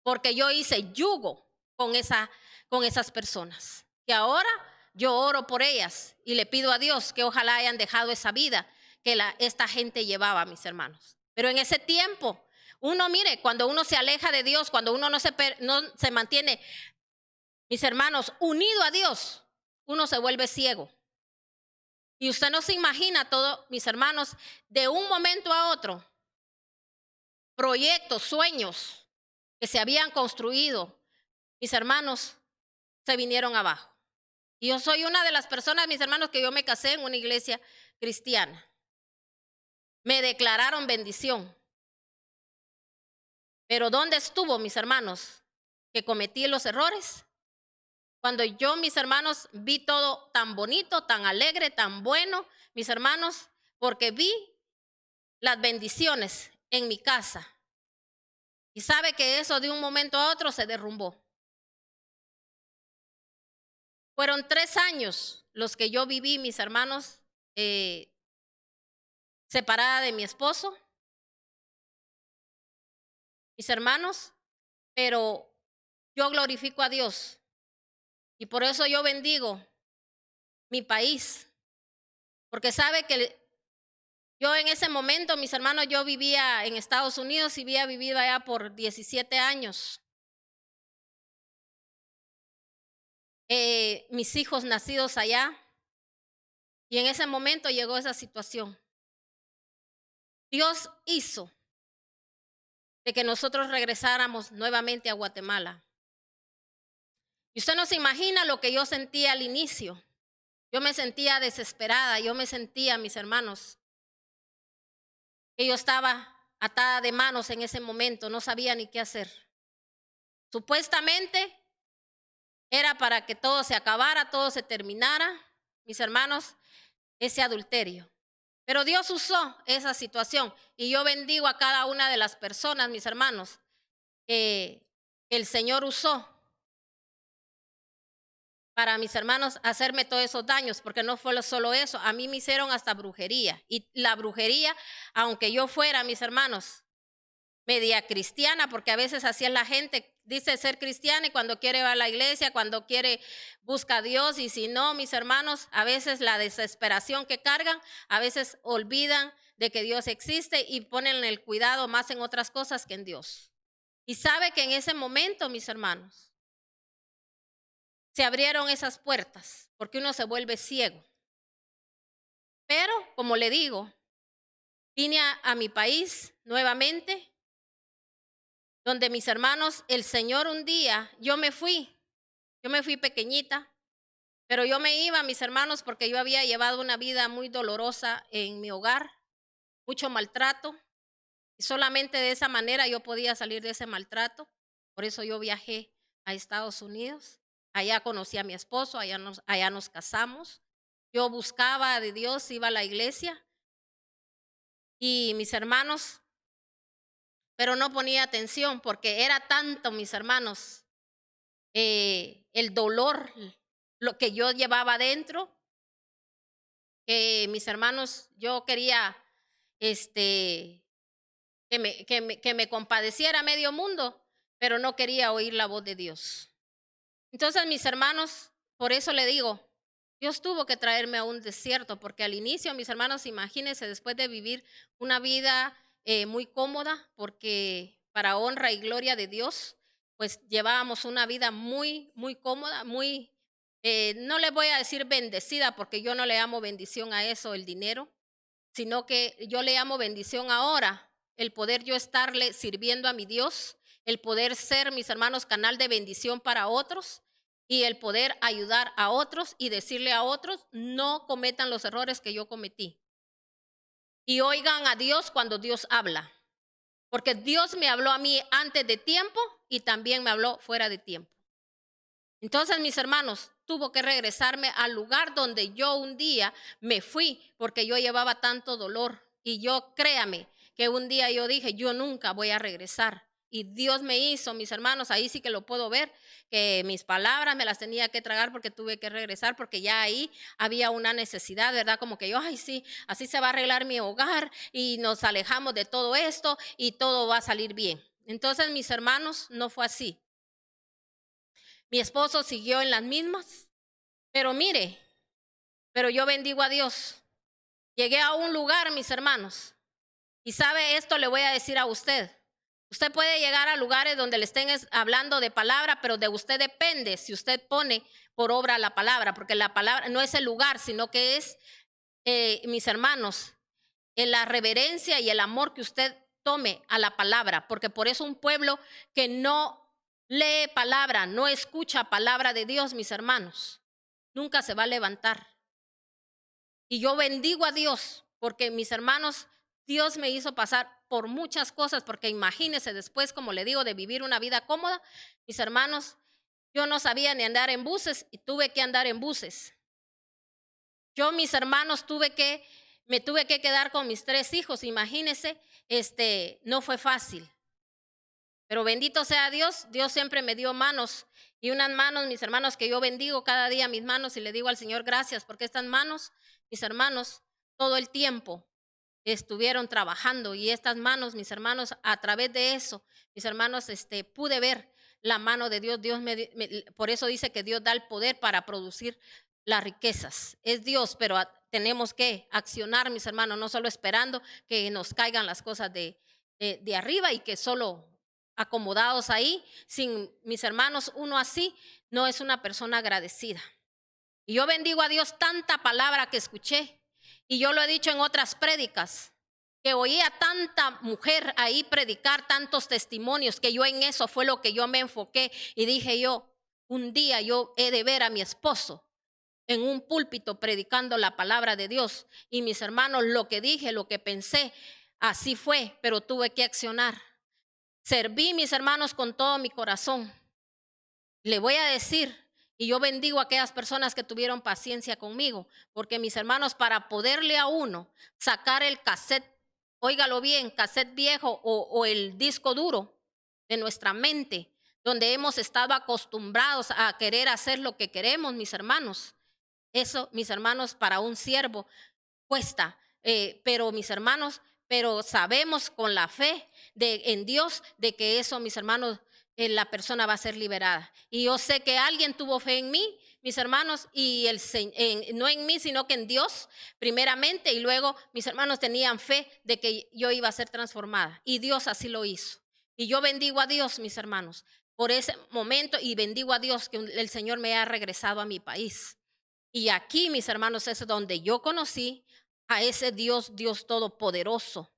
porque yo hice yugo con esas personas, que ahora yo oro por ellas y le pido a Dios que ojalá hayan dejado esa vida que esta gente llevaba, mis hermanos. Pero en ese tiempo, uno, mire, cuando uno se aleja de Dios, cuando uno no se mantiene, mis hermanos, unido a Dios, uno se vuelve ciego. Y usted no se imagina todo, mis hermanos, de un momento a otro, proyectos, sueños que se habían construido, mis hermanos, se vinieron abajo. Y yo soy una de las personas, mis hermanos, que yo me casé en una iglesia cristiana. Me declararon bendición. Pero ¿dónde estuvo, mis hermanos, que cometí los errores? Cuando yo, mis hermanos, vi todo tan bonito, tan alegre, tan bueno, mis hermanos, porque vi las bendiciones en mi casa. Y sabe que eso de un momento a otro se derrumbó. Fueron 3 años los que yo viví, mis hermanos, separada de mi esposo, mis hermanos, pero yo glorifico a Dios y por eso yo bendigo mi país, porque sabe que yo en ese momento, mis hermanos, yo vivía en Estados Unidos y había vivido allá por 17 años. Mis hijos nacidos allá, y en ese momento llegó esa situación. Dios hizo de que nosotros regresáramos nuevamente a Guatemala. Y usted no se imagina lo que yo sentía al inicio. Yo me sentía desesperada, yo me sentía, mis hermanos, que yo estaba atada de manos en ese momento, no sabía ni qué hacer. Supuestamente era para que todo se acabara, todo se terminara, mis hermanos, ese adulterio. Pero Dios usó esa situación y yo bendigo a cada una de las personas, mis hermanos, que el Señor usó para, mis hermanos, hacerme todos esos daños, porque no fue solo eso, a mí me hicieron hasta brujería. Y la brujería, aunque yo fuera, mis hermanos, media cristiana, porque a veces así es la gente, dice ser cristiana y cuando quiere va a la iglesia, cuando quiere busca a Dios, y si no, mis hermanos, a veces la desesperación que cargan, a veces olvidan de que Dios existe y ponen el cuidado más en otras cosas que en Dios. Y sabe que en ese momento, mis hermanos, se abrieron esas puertas, porque uno se vuelve ciego. Pero, como le digo, vine a mi país nuevamente, donde, mis hermanos, el Señor un día, yo me fui pequeñita, pero yo me iba, mis hermanos, porque yo había llevado una vida muy dolorosa en mi hogar, mucho maltrato, y solamente de esa manera yo podía salir de ese maltrato. Por eso yo viajé a Estados Unidos. Allá conocí a mi esposo, allá nos casamos. Yo buscaba de Dios, iba a la iglesia. Y mis hermanos, pero no ponía atención porque era tanto, mis hermanos, el dolor, lo que yo llevaba adentro, que mis hermanos, yo quería que me compadeciera medio mundo, pero no quería oír la voz de Dios. Entonces, mis hermanos, por eso le digo, Dios tuvo que traerme a un desierto, porque al inicio, mis hermanos, imagínense, después de vivir una vida muy cómoda, porque para honra y gloria de Dios, pues llevábamos una vida muy, muy cómoda, muy, no le voy a decir bendecida, porque yo no le llamo bendición a eso, el dinero, sino que yo le llamo bendición ahora, el poder yo estarle sirviendo a mi Dios, el poder ser, mis hermanos, canal de bendición para otros, y el poder ayudar a otros y decirle a otros, no cometan los errores que yo cometí. Y oigan a Dios cuando Dios habla, porque Dios me habló a mí antes de tiempo y también me habló fuera de tiempo. Entonces, mis hermanos, tuvo que regresarme al lugar donde yo un día me fui, porque yo llevaba tanto dolor. Y yo, créame, que un día yo dije, yo nunca voy a regresar. Y Dios me hizo, mis hermanos, ahí sí que lo puedo ver, que mis palabras me las tenía que tragar porque tuve que regresar, porque ya ahí había una necesidad, ¿verdad? Como que yo, ay, sí, así se va a arreglar mi hogar y nos alejamos de todo esto y todo va a salir bien. Entonces, mis hermanos, no fue así. Mi esposo siguió en las mismas, pero mire, pero yo bendigo a Dios. Llegué a un lugar, mis hermanos, y sabe, esto le voy a decir a usted. Usted puede llegar a lugares donde le estén hablando de palabra, pero de usted depende si usted pone por obra la palabra, porque la palabra no es el lugar, sino que es, mis hermanos, en la reverencia y el amor que usted tome a la palabra, porque por eso un pueblo que no lee palabra, no escucha palabra de Dios, mis hermanos, nunca se va a levantar. Y yo bendigo a Dios, porque mis hermanos, Dios me hizo pasar por muchas cosas, porque imagínense después, como le digo, de vivir una vida cómoda, mis hermanos, yo no sabía ni andar en buses y tuve que andar en buses. Yo, mis hermanos, me tuve que quedar con mis 3 hijos, imagínense, no fue fácil. Pero bendito sea Dios, Dios siempre me dio manos y unas manos, mis hermanos, que yo bendigo cada día mis manos y le digo al Señor gracias, porque estas manos, mis hermanos, todo el tiempo estuvieron trabajando y estas manos, mis hermanos, a través de eso, mis hermanos, pude ver la mano de Dios. Por eso dice que Dios da el poder para producir las riquezas. Es Dios, pero tenemos que accionar, mis hermanos, no solo esperando que nos caigan las cosas de arriba y que solo acomodados ahí, sin mis hermanos, uno así no es una persona agradecida. Y yo bendigo a Dios tanta palabra que escuché. Y yo lo he dicho en otras prédicas, que oía tanta mujer ahí predicar tantos testimonios, que yo en eso fue lo que yo me enfoqué. Y dije yo, un día yo he de ver a mi esposo en un púlpito predicando la palabra de Dios. Y mis hermanos, lo que dije, lo que pensé, así fue, pero tuve que accionar. Serví, mis hermanos, con todo mi corazón. Le voy a decir, y yo bendigo a aquellas personas que tuvieron paciencia conmigo, porque mis hermanos, para poderle a uno sacar el cassette, óigalo bien, cassette viejo o el disco duro de nuestra mente, donde hemos estado acostumbrados a querer hacer lo que queremos, mis hermanos. Eso, mis hermanos, para un siervo cuesta, pero mis hermanos, pero sabemos con la fe en Dios de que eso, mis hermanos, la persona va a ser liberada. Y yo sé que alguien tuvo fe en mí, mis hermanos, y no en mí, sino que en Dios primeramente, y luego mis hermanos tenían fe de que yo iba a ser transformada. Y Dios así lo hizo. Y yo bendigo a Dios, mis hermanos, por ese momento, y bendigo a Dios que el Señor me ha regresado a mi país. Y aquí, mis hermanos, es donde yo conocí a ese Dios, Dios todopoderoso,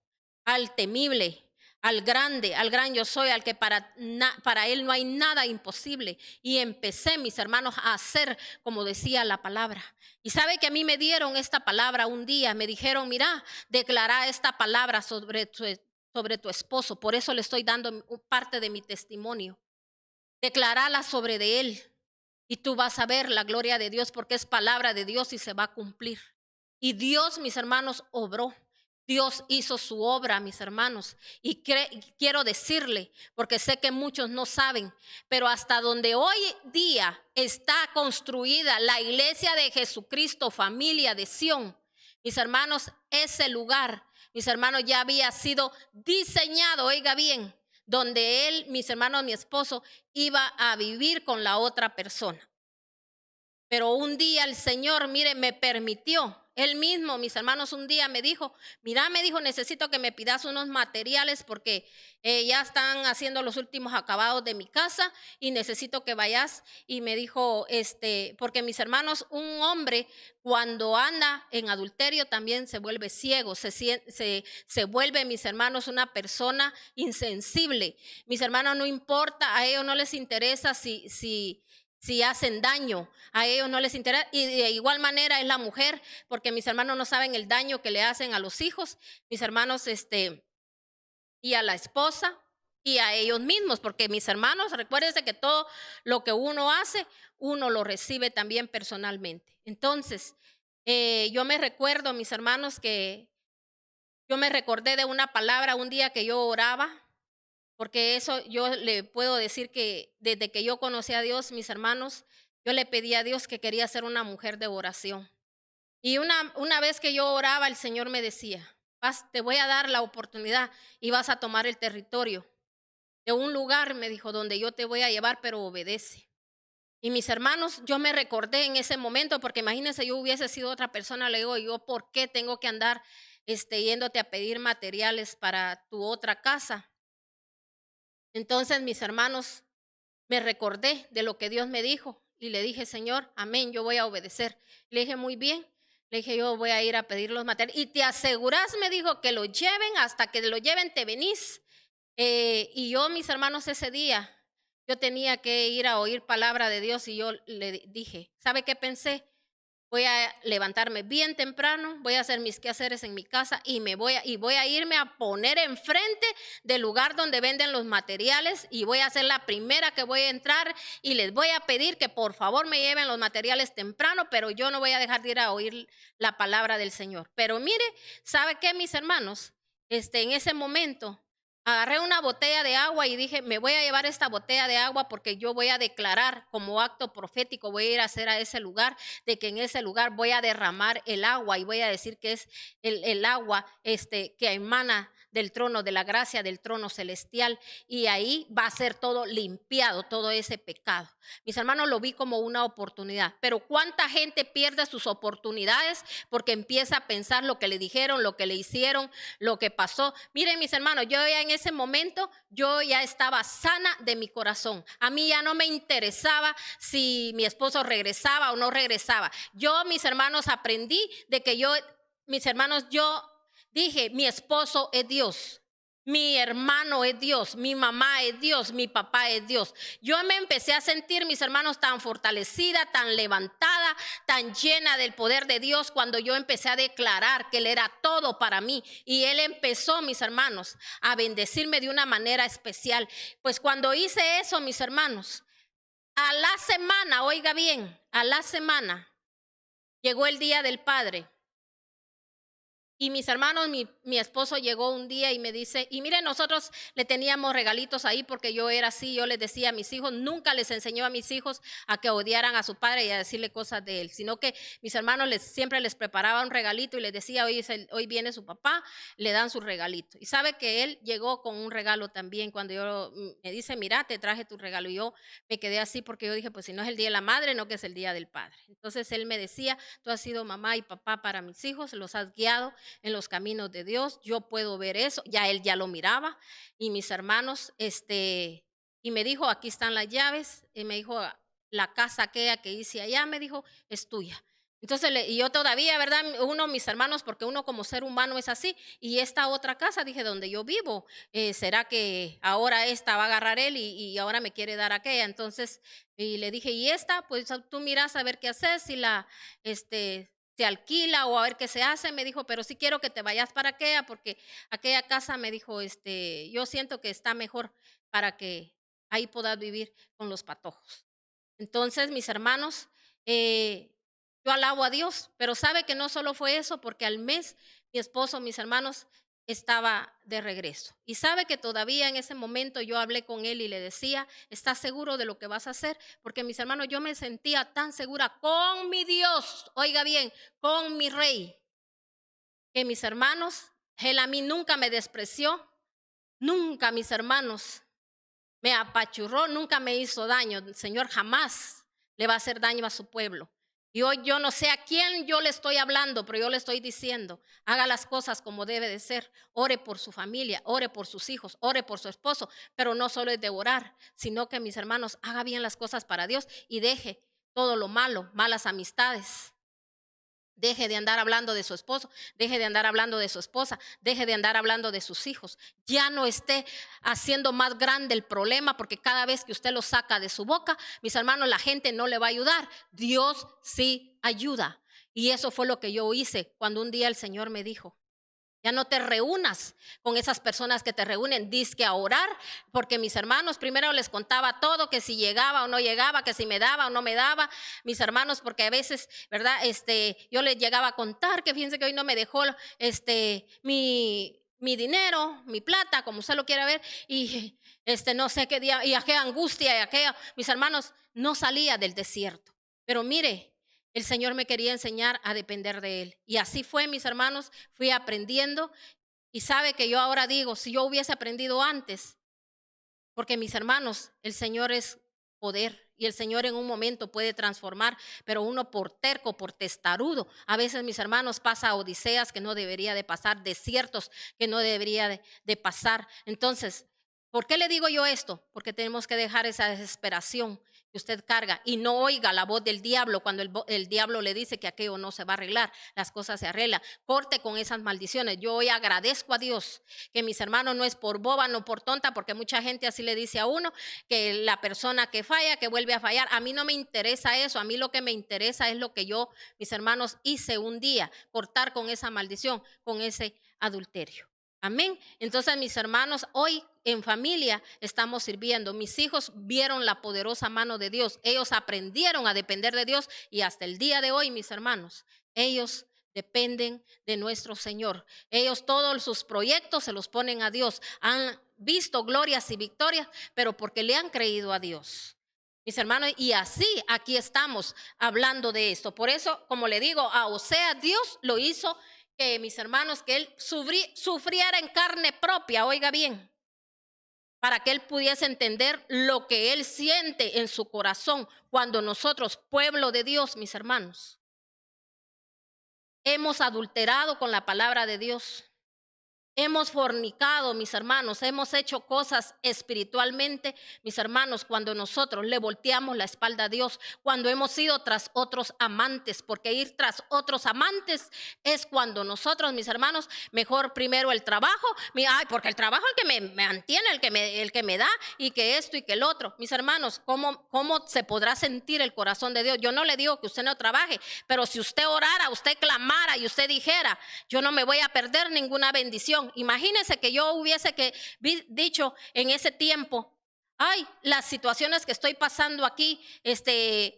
al temible, al grande, al gran yo soy, al que para él no hay nada imposible. Y empecé, mis hermanos, a hacer como decía la palabra. Y sabe que a mí me dieron esta palabra un día, me dijeron, mira, declara esta palabra sobre tu esposo. Por eso le estoy dando parte de mi testimonio. Declarala sobre de él. Y tú vas a ver la gloria de Dios porque es palabra de Dios y se va a cumplir. Y Dios, mis hermanos, obró. Dios hizo su obra, mis hermanos. Y quiero decirle, porque sé que muchos no saben, pero hasta donde hoy día está construida la iglesia de Jesucristo, familia de Sión, mis hermanos, ese lugar, mis hermanos, ya había sido diseñado, oiga bien, donde él, mis hermanos, mi esposo, iba a vivir con la otra persona. Pero un día el Señor, mire, me permitió. Él mismo, mis hermanos, un día me dijo, mira, me dijo, necesito que me pidas unos materiales porque ya están haciendo los últimos acabados de mi casa y necesito que vayas. Y me dijo, porque mis hermanos, un hombre cuando anda en adulterio también se vuelve ciego, se vuelve, mis hermanos, una persona insensible. Mis hermanos, no importa, a ellos no les interesa si hacen daño, a ellos no les interesa. Y de igual manera es la mujer, porque mis hermanos no saben el daño que le hacen a los hijos, mis hermanos, y a la esposa y a ellos mismos, porque mis hermanos, recuérdense que todo lo que uno hace, uno lo recibe también personalmente. Entonces, yo me recuerdo, mis hermanos, que yo me recordé de una palabra un día que yo oraba porque eso yo le puedo decir que desde que yo conocí a Dios, mis hermanos, yo le pedí a Dios que quería ser una mujer de oración. Y una vez que yo oraba, el Señor me decía, te voy a dar la oportunidad y vas a tomar el territorio de un lugar, me dijo, donde yo te voy a llevar, pero obedece. Y mis hermanos, yo me recordé en ese momento, porque imagínense, yo hubiese sido otra persona, le digo, yo, ¿por qué tengo que andar yéndote a pedir materiales para tu otra casa? Entonces, mis hermanos, me recordé de lo que Dios me dijo y le dije, Señor, amén, yo voy a obedecer. Le dije, muy bien. Le dije, yo voy a ir a pedir los materiales. Y te aseguras, me dijo, que lo lleven, hasta que lo lleven te venís. Y yo, mis hermanos, ese día, yo tenía que ir a oír palabra de Dios y yo le dije, ¿sabe qué pensé? Voy a levantarme bien temprano, voy a hacer mis quehaceres en mi casa y voy a irme a poner enfrente del lugar donde venden los materiales y voy a ser la primera que voy a entrar y les voy a pedir que por favor me lleven los materiales temprano, pero yo no voy a dejar de ir a oír la palabra del Señor. Pero mire, ¿sabe qué, mis hermanos? En ese momento agarré una botella de agua y dije, me voy a llevar esta botella de agua porque yo voy a declarar como acto profético, voy a ir a hacer a ese lugar, de que en ese lugar voy a derramar el agua y voy a decir que es el agua que emana del trono, de la gracia del trono celestial, y ahí va a ser todo limpiado, todo ese pecado. Mis hermanos, lo vi como una oportunidad, pero ¿cuánta gente pierde sus oportunidades porque empieza a pensar lo que le dijeron, lo que le hicieron, lo que pasó? Miren, mis hermanos, yo ya en ese momento, yo ya estaba sana de mi corazón. A mí ya no me interesaba si mi esposo regresaba o no regresaba. Yo, mis hermanos, aprendí de que mis hermanos, yo dije, mi esposo es Dios. Mi hermano es Dios, mi mamá es Dios, mi papá es Dios. Yo me empecé a sentir, mis hermanos, tan fortalecida, tan levantada, tan llena del poder de Dios cuando yo empecé a declarar que Él era todo para mí. Y Él empezó, mis hermanos, a bendecirme de una manera especial. Pues cuando hice eso, mis hermanos, a la semana, oiga bien, a la semana, llegó el Día del Padre. Y mis hermanos, mi esposo llegó un día y me dice, y miren, nosotros le teníamos regalitos ahí porque yo era así, yo les decía a mis hijos, nunca les enseñó a mis hijos a que odiaran a su padre y a decirle cosas de él, sino que mis hermanos siempre les preparaba un regalito y les decía, hoy viene su papá, le dan su regalito. Y sabe que él llegó con un regalo también cuando me dice, mira, te traje tu regalo. Y yo me quedé así porque yo dije, pues si no es el Día de la Madre, no que es el Día del Padre. Entonces él me decía, tú has sido mamá y papá para mis hijos, los has guiado en los caminos de Dios, yo puedo ver eso, ya él ya lo miraba, y mis hermanos, y me dijo, aquí están las llaves, y me dijo, la casa aquella que hice allá, me dijo, es tuya. Entonces, y yo todavía, ¿verdad? Mis hermanos, porque uno como ser humano es así, y esta otra casa, dije, donde yo vivo, ¿será que ahora esta va a agarrar él y ahora me quiere dar aquella? Entonces, y le dije, y esta, pues tú miras a ver qué haces, si se alquila o a ver qué se hace. Me dijo, pero sí quiero que te vayas para aquella, porque aquella casa, me dijo, yo siento que está mejor para que ahí puedas vivir con los patojos. Entonces, mis hermanos, yo alabo a Dios, pero sabe que no solo fue eso, porque al mes mi esposo, mis hermanos, estaba de regreso. Y sabe que todavía en ese momento yo hablé con él y le decía, ¿estás seguro de lo que vas a hacer? Porque mis hermanos, yo me sentía tan segura con mi Dios, oiga bien, con mi rey, que mis hermanos, él a mí nunca me despreció, nunca, mis hermanos, me apachurró, nunca me hizo daño. El Señor jamás le va a hacer daño a su pueblo. Y hoy yo no sé a quién yo le estoy hablando, pero yo le estoy diciendo, haga las cosas como debe de ser. Ore por su familia, ore por sus hijos, ore por su esposo, pero no solo es de orar, sino que mis hermanos, haga bien las cosas para Dios y deje todo lo malo, malas amistades. Deje de andar hablando de su esposo, deje de andar hablando de su esposa, deje de andar hablando de sus hijos. Ya no esté haciendo más grande el problema, porque cada vez que usted lo saca de su boca, mis hermanos, la gente no le va a ayudar. Dios sí ayuda. Y eso fue lo que yo hice cuando un día el Señor me dijo, ya no te reúnas con esas personas que te reúnen, dizque a orar, porque mis hermanos primero les contaba todo, que si llegaba o no llegaba, que si me daba o no me daba, mis hermanos, porque a veces, ¿verdad? Yo les llegaba a contar que fíjense que hoy no me dejó mi mi dinero, mi plata, como usted lo quiera ver, y no sé qué día, y aquella angustia, y aquella, mis hermanos, no salía del desierto. Pero mire, el Señor me quería enseñar a depender de Él. Y así fue, mis hermanos, fui aprendiendo. Y sabe que yo ahora digo, si yo hubiese aprendido antes, porque mis hermanos, el Señor es poder y el Señor en un momento puede transformar, pero uno por terco, por testarudo, a veces mis hermanos pasa odiseas que no debería de pasar, desiertos que no debería de pasar. Entonces, ¿por qué le digo yo esto? Porque tenemos que dejar esa desesperación que usted carga y no oiga la voz del diablo cuando el diablo le dice que aquello no se va a arreglar, las cosas se arreglan. Corte con esas maldiciones. Yo hoy agradezco a Dios que mis hermanos no es por boba, no por tonta, porque mucha gente así le dice a uno que la persona que falla, que vuelve a fallar. A mí no me interesa eso, a mí lo que me interesa es lo que yo, mis hermanos, hice un día, cortar con esa maldición, con ese adulterio. Amén. Entonces, mis hermanos, hoy en familia estamos sirviendo. Mis hijos vieron la poderosa mano de Dios. Ellos aprendieron a depender de Dios y hasta el día de hoy, mis hermanos, ellos dependen de nuestro Señor. Ellos todos sus proyectos se los ponen a Dios. Han visto glorias y victorias, pero porque le han creído a Dios. Mis hermanos, y así aquí estamos hablando de esto. Por eso, como le digo, a Oseas Dios lo hizo que, mis hermanos, que él sufriera en carne propia, oiga bien, para que él pudiese entender lo que él siente en su corazón cuando nosotros, pueblo de Dios, mis hermanos, hemos adulterado con la palabra de Dios. Hemos fornicado, mis hermanos, hemos hecho cosas espiritualmente, mis hermanos, cuando nosotros le volteamos la espalda a Dios, cuando hemos ido tras otros amantes, porque ir tras otros amantes es cuando nosotros, mis hermanos, mejor primero el trabajo, porque el trabajo es el que me mantiene, el que me da, y que esto y que el otro. Mis hermanos, ¿cómo se podrá sentir el corazón de Dios? Yo no le digo que usted no trabaje, pero si usted orara, usted clamara y usted dijera, yo no me voy a perder ninguna bendición. Imagínense que yo hubiese dicho en ese tiempo, ay, las situaciones que estoy pasando aquí,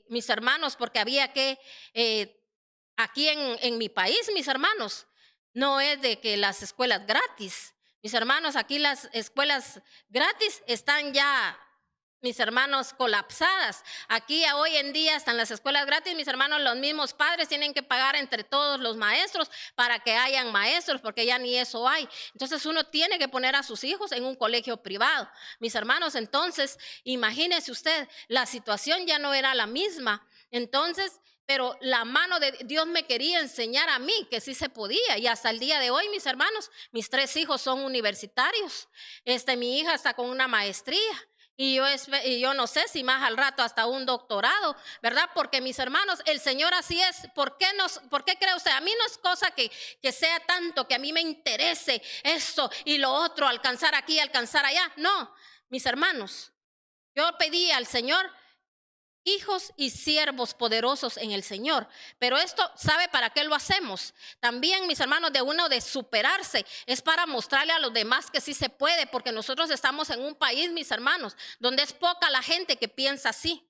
mis hermanos, porque había que, aquí en mi país, mis hermanos, no es de que las escuelas gratis, mis hermanos, aquí las escuelas gratis están ya, mis hermanos, colapsadas. Aquí hoy en día están las escuelas gratis, mis hermanos, los mismos padres tienen que pagar entre todos los maestros para que hayan maestros, porque ya ni eso hay. Entonces uno tiene que poner a sus hijos en un colegio privado. Mis hermanos, entonces, imagínese usted, la situación ya no era la misma. Entonces, pero la mano de Dios me quería enseñar a mí que sí se podía. Y hasta el día de hoy, mis hermanos, mis 3 hijos son universitarios. Mi hija está con una maestría. Y yo no sé si más al rato hasta un doctorado, ¿verdad? Porque, mis hermanos, el Señor así es. ¿Por qué cree usted? A mí no es cosa que sea tanto, que a mí me interese esto y lo otro, alcanzar aquí, alcanzar allá. No, mis hermanos, yo pedí al Señor hijos y siervos poderosos en el Señor. Pero esto, ¿sabe para qué lo hacemos? También, mis hermanos, de superarse, es para mostrarle a los demás que sí se puede, porque nosotros estamos en un país, mis hermanos, donde es poca la gente que piensa así.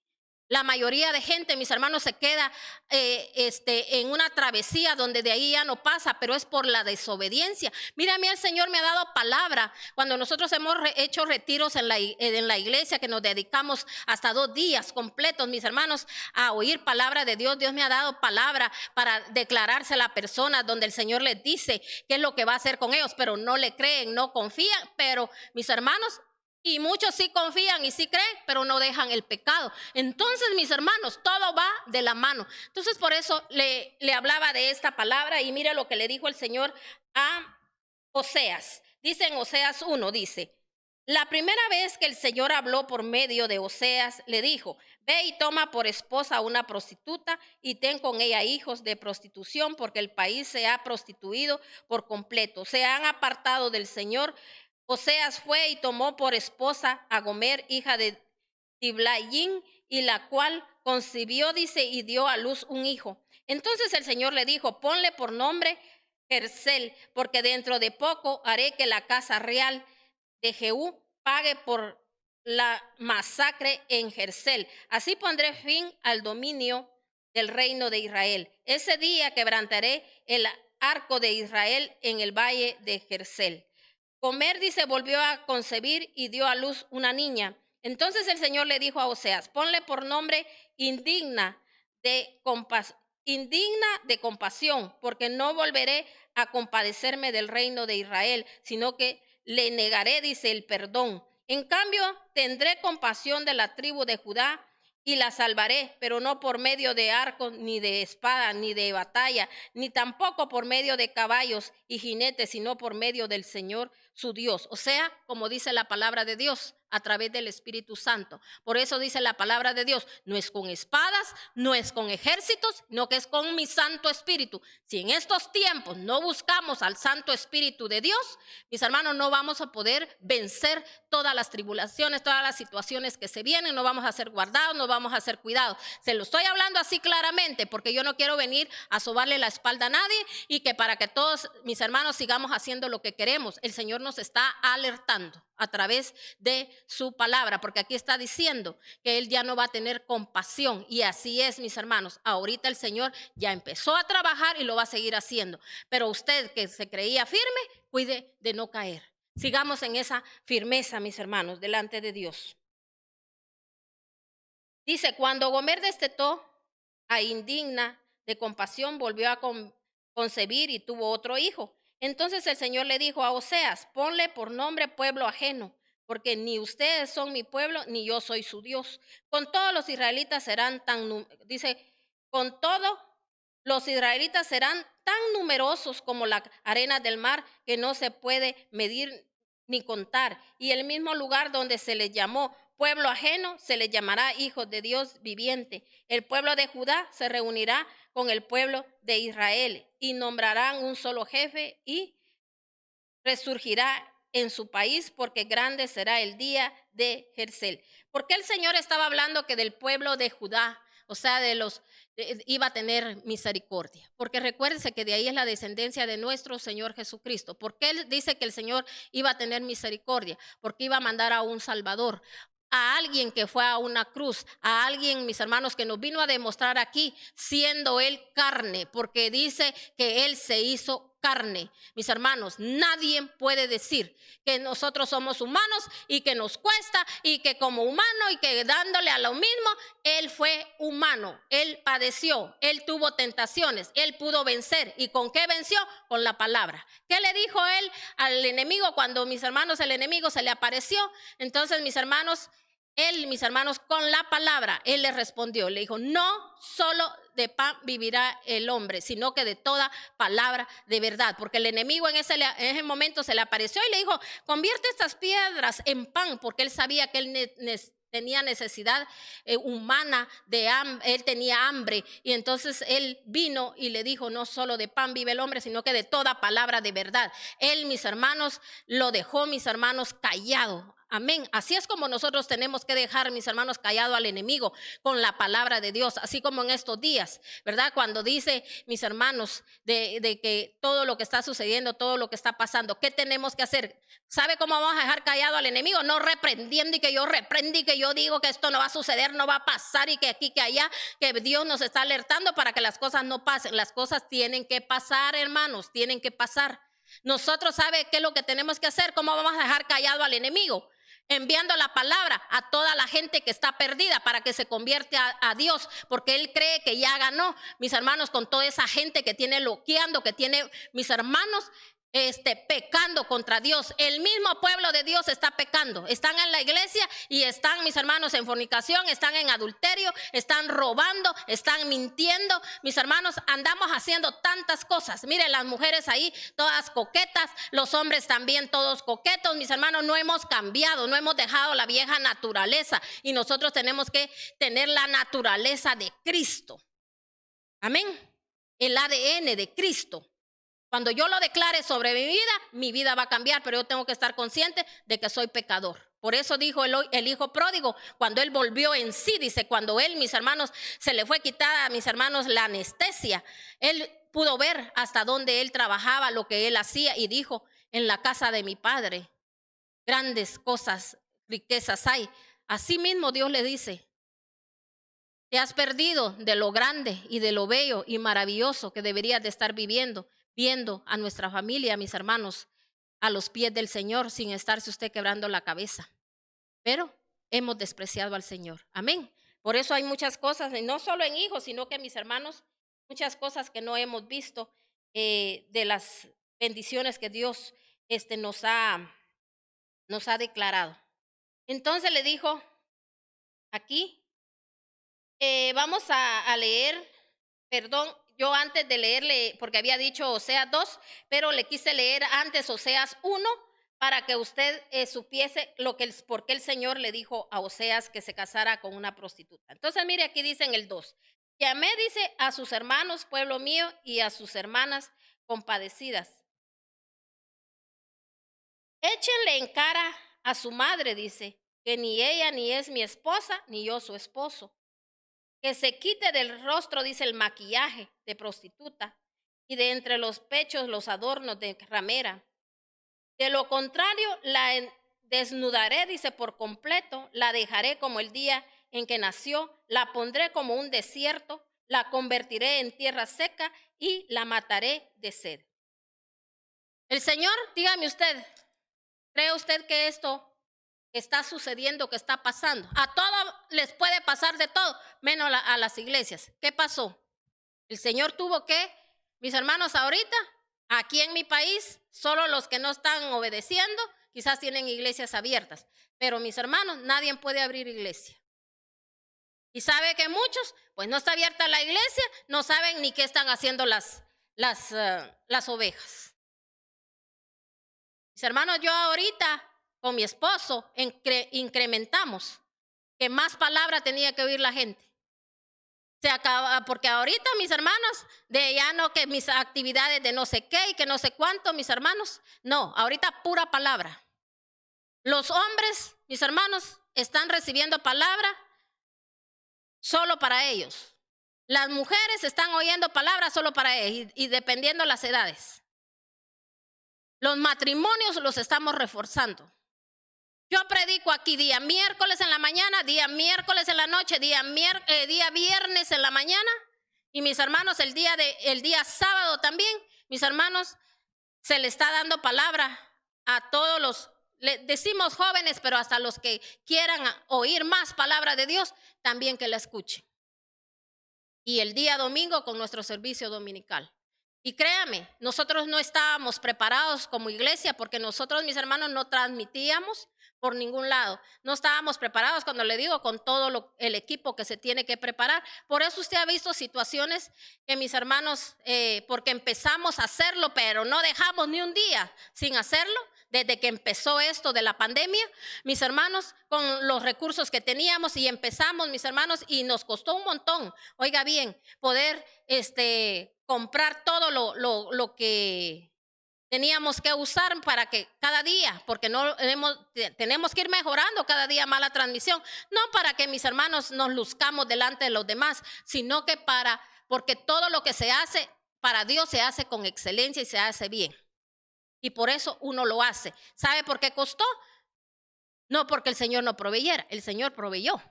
La mayoría de gente, mis hermanos, se queda en una travesía donde de ahí ya no pasa, pero es por la desobediencia. Mira, a mí el Señor me ha dado palabra. Cuando nosotros hemos hecho retiros en la iglesia, que nos dedicamos hasta 2 días completos, mis hermanos, a oír palabra de Dios. Dios me ha dado palabra para declararse a la persona, donde el Señor les dice qué es lo que va a hacer con ellos, pero no le creen, no confían. Pero, mis hermanos, y muchos sí confían y sí creen, pero no dejan el pecado. Entonces, mis hermanos, todo va de la mano. Entonces, por eso le hablaba de esta palabra. Y mire lo que le dijo el Señor a Oseas. Dice en Oseas 1, dice: la primera vez que el Señor habló por medio de Oseas, le dijo: ve y toma por esposa a una prostituta y ten con ella hijos de prostitución, porque el país se ha prostituido por completo. Se han apartado del Señor. Oseas fue y tomó por esposa a Gomer, hija de Diblaim, y la cual concibió, dice, y dio a luz un hijo. Entonces el Señor le dijo: ponle por nombre Jersel, porque dentro de poco haré que la casa real de Jehú pague por la masacre en Jersel. Así pondré fin al dominio del reino de Israel. Ese día quebrantaré el arco de Israel en el valle de Jersel. Gomer, dice, volvió a concebir y dio a luz una niña. Entonces el Señor le dijo a Oseas, ponle por nombre indigna de, indigna de compasión, porque no volveré a compadecerme del reino de Israel, sino que le negaré, dice, el perdón. En cambio, tendré compasión de la tribu de Judá y la salvaré, pero no por medio de arco, ni de espada, ni de batalla, ni tampoco por medio de caballos y jinetes, sino por medio del Señor su Dios. O sea, como dice la palabra de Dios, a través del Espíritu Santo. Por eso dice la palabra de Dios, no es con espadas, no es con ejércitos, no que es con mi Santo Espíritu. Si en estos tiempos no buscamos al Santo Espíritu de Dios, mis hermanos, no vamos a poder vencer todas las tribulaciones, todas las situaciones que se vienen, no vamos a ser guardados, no vamos a ser cuidados. Se lo estoy hablando así claramente porque yo no quiero venir a sobarle la espalda a nadie y que para que todos mis hermanos sigamos haciendo lo que queremos. El Señor nos está alertando a través de su palabra, porque aquí está diciendo que Él ya no va a tener compasión, y así es, mis hermanos. Ahorita el Señor ya empezó a trabajar y lo va a seguir haciendo, pero usted que se creía firme, cuide de no caer. Sigamos en esa firmeza, mis hermanos, delante de Dios. Dice, cuando Gomer destetó a indigna de compasión, volvió a concebir y tuvo otro hijo. Entonces el Señor le dijo a Oseas, ponle por nombre pueblo ajeno, porque ni ustedes son mi pueblo, ni yo soy su Dios. Con todos los israelitas serán dice, con todo los israelitas serán tan numerosos como la arena del mar, que no se puede medir ni contar. Y el mismo lugar donde se les llamó pueblo ajeno, se les llamará hijos de Dios viviente. El pueblo de Judá se reunirá con el pueblo de Israel y nombrarán un solo jefe, y resurgirá en su país, porque grande será el día de Jercel. ¿Por qué el Señor estaba hablando que del pueblo de Judá, o sea, iba a tener misericordia? Porque recuérdense que de ahí es la descendencia de nuestro Señor Jesucristo. ¿Por qué Él dice que el Señor iba a tener misericordia? Porque iba a mandar a un Salvador, a alguien que fue a una cruz, a alguien, mis hermanos, que nos vino a demostrar aquí, siendo Él carne, porque dice que Él se hizo carne. Mis hermanos, nadie puede decir que nosotros somos humanos y que nos cuesta y que como humano y que dándole a lo mismo, Él fue humano, Él padeció, Él tuvo tentaciones, Él pudo vencer. ¿Y con qué venció? Con la palabra. ¿Qué le dijo Él al enemigo cuando, mis hermanos, el enemigo se le apareció? Entonces, mis hermanos, Él, mis hermanos, con la palabra, Él le respondió, le dijo, no solo de pan vivirá el hombre, sino que de toda palabra de verdad. Porque el enemigo en ese momento se le apareció y le dijo, convierte estas piedras en pan, porque él sabía que él tenía necesidad humana de hambre, él tenía hambre, y entonces él vino y le dijo, no solo de pan vive el hombre, sino que de toda palabra de verdad. Él, mis hermanos, lo dejó, mis hermanos, callado. Amén. Así es como nosotros tenemos que dejar, mis hermanos, callado al enemigo con la palabra de Dios, así como en estos días, ¿verdad? Cuando dice, mis hermanos, de que todo lo que está sucediendo, todo lo que está pasando, ¿qué tenemos que hacer? ¿Sabe cómo vamos a dejar callado al enemigo? No reprendiendo y que yo reprendí, que yo digo que esto no va a suceder, no va a pasar, y que aquí, que allá, que Dios nos está alertando para que las cosas no pasen. Las cosas tienen que pasar, hermanos, tienen que pasar. Nosotros, ¿sabe qué es lo que tenemos que hacer? ¿Cómo vamos a dejar callado al enemigo? Enviando la palabra a toda la gente que está perdida para que se convierta a Dios, porque él cree que ya ganó, mis hermanos, con toda esa gente que tiene loqueando, que tiene, mis hermanos, pecando contra Dios. El mismo pueblo de Dios está pecando. Están en la iglesia y están, mis hermanos, en fornicación, están en adulterio, están robando, están mintiendo. Mis hermanos, andamos haciendo tantas cosas. Miren, las mujeres ahí todas coquetas, los hombres también todos coquetos. Mis hermanos, no hemos cambiado, no hemos dejado la vieja naturaleza, y nosotros tenemos que tener la naturaleza de Cristo. Amén. El ADN de Cristo. Cuando yo lo declare sobre mi vida va a cambiar, pero yo tengo que estar consciente de que soy pecador. Por eso dijo el hijo pródigo, cuando él volvió en sí, dice, cuando él, mis hermanos, se le fue quitada, mis hermanos, la anestesia, él pudo ver hasta dónde él trabajaba, lo que él hacía, y dijo, en la casa de mi padre, grandes cosas, riquezas hay. Así mismo Dios le dice, te has perdido de lo grande y de lo bello y maravilloso que deberías de estar viendo a nuestra familia, a mis hermanos, a los pies del Señor sin estarse usted quebrando la cabeza. Pero hemos despreciado al Señor. Amén. Por eso hay muchas cosas, no solo en hijos, sino que mis hermanos, muchas cosas que no hemos visto de las bendiciones que Dios nos ha declarado. Entonces le dijo aquí, vamos a leer, perdón, yo antes de leerle, porque había dicho Oseas 2, pero le quise leer antes Oseas 1 para que usted supiese por qué el Señor le dijo a Oseas que se casara con una prostituta. Entonces mire, aquí dice en el 2, llamé, dice, a sus hermanos, pueblo mío, y a sus hermanas compadecidas. Échenle en cara a su madre, dice, que ni ella ni es mi esposa, ni yo su esposo. Que se quite del rostro, dice, el maquillaje de prostituta, y de entre los pechos los adornos de ramera. De lo contrario, la desnudaré, dice, por completo, la dejaré como el día en que nació, la pondré como un desierto, la convertiré en tierra seca y la mataré de sed. El Señor, dígame usted, ¿cree usted que esto que está sucediendo, que está pasando? A todos les puede pasar de todo, menos a las iglesias. ¿Qué pasó? El Señor tuvo que, mis hermanos, ahorita, aquí en mi país, solo los que no están obedeciendo, quizás tienen iglesias abiertas. Pero mis hermanos, nadie puede abrir iglesia. Y sabe que muchos, pues no está abierta la iglesia, no saben ni qué están haciendo las ovejas. Mis hermanos, yo ahorita con mi esposo incrementamos que más palabra tenía que oír la gente. Se acaba, porque ahorita, mis hermanos, de ya no que mis actividades de no sé qué y que no sé cuánto, mis hermanos, no, ahorita pura palabra. Los hombres, mis hermanos, están recibiendo palabra solo para ellos. Las mujeres están oyendo palabra solo para ellos y dependiendo las edades. Los matrimonios los estamos reforzando. Yo predico aquí día miércoles en la mañana, día miércoles en la noche, día viernes en la mañana, y mis hermanos el día sábado también, mis hermanos, se le está dando palabra a todos los, le decimos jóvenes, pero hasta los que quieran oír más palabra de Dios, también que la escuchen. Y el día domingo con nuestro servicio dominical. Y créame, nosotros no estábamos preparados como iglesia porque nosotros, mis hermanos, no transmitíamos por ningún lado. No estábamos preparados, cuando le digo, con todo el equipo que se tiene que preparar. Por eso usted ha visto situaciones que, mis hermanos, porque empezamos a hacerlo, pero no dejamos ni un día sin hacerlo. Desde que empezó esto de la pandemia, mis hermanos, con los recursos que teníamos y empezamos, mis hermanos, y nos costó un montón, oiga bien, poder comprar todo lo que teníamos que usar para que cada día, porque tenemos que ir mejorando cada día más la transmisión, no para que, mis hermanos, nos luzcamos delante de los demás, sino que porque todo lo que se hace para Dios se hace con excelencia y se hace bien. Y por eso uno lo hace. ¿Sabe por qué costó? No porque el Señor no proveyera, el Señor proveyó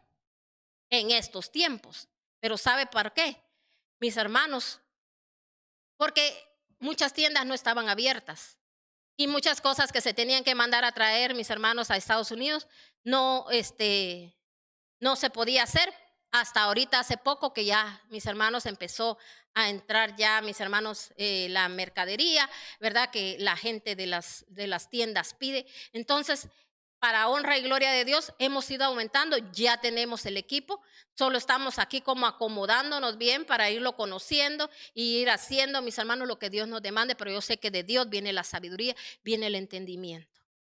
en estos tiempos. Pero ¿sabe por qué? Mis hermanos, porque muchas tiendas no estaban abiertas y muchas cosas que se tenían que mandar a traer, mis hermanos, a Estados Unidos, no se podía hacer. Hasta ahorita, hace poco que ya, mis hermanos, empezó a entrar ya, mis hermanos, la mercadería, ¿verdad? Que la gente de las tiendas pide. Entonces, para honra y gloria de Dios, hemos ido aumentando, ya tenemos el equipo, solo estamos aquí como acomodándonos bien para irlo conociendo y ir haciendo, mis hermanos, lo que Dios nos demande, pero yo sé que de Dios viene la sabiduría, viene el entendimiento.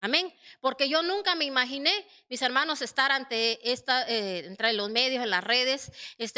Amén, porque yo nunca me imaginé, mis hermanos, estar entre los medios, en las redes,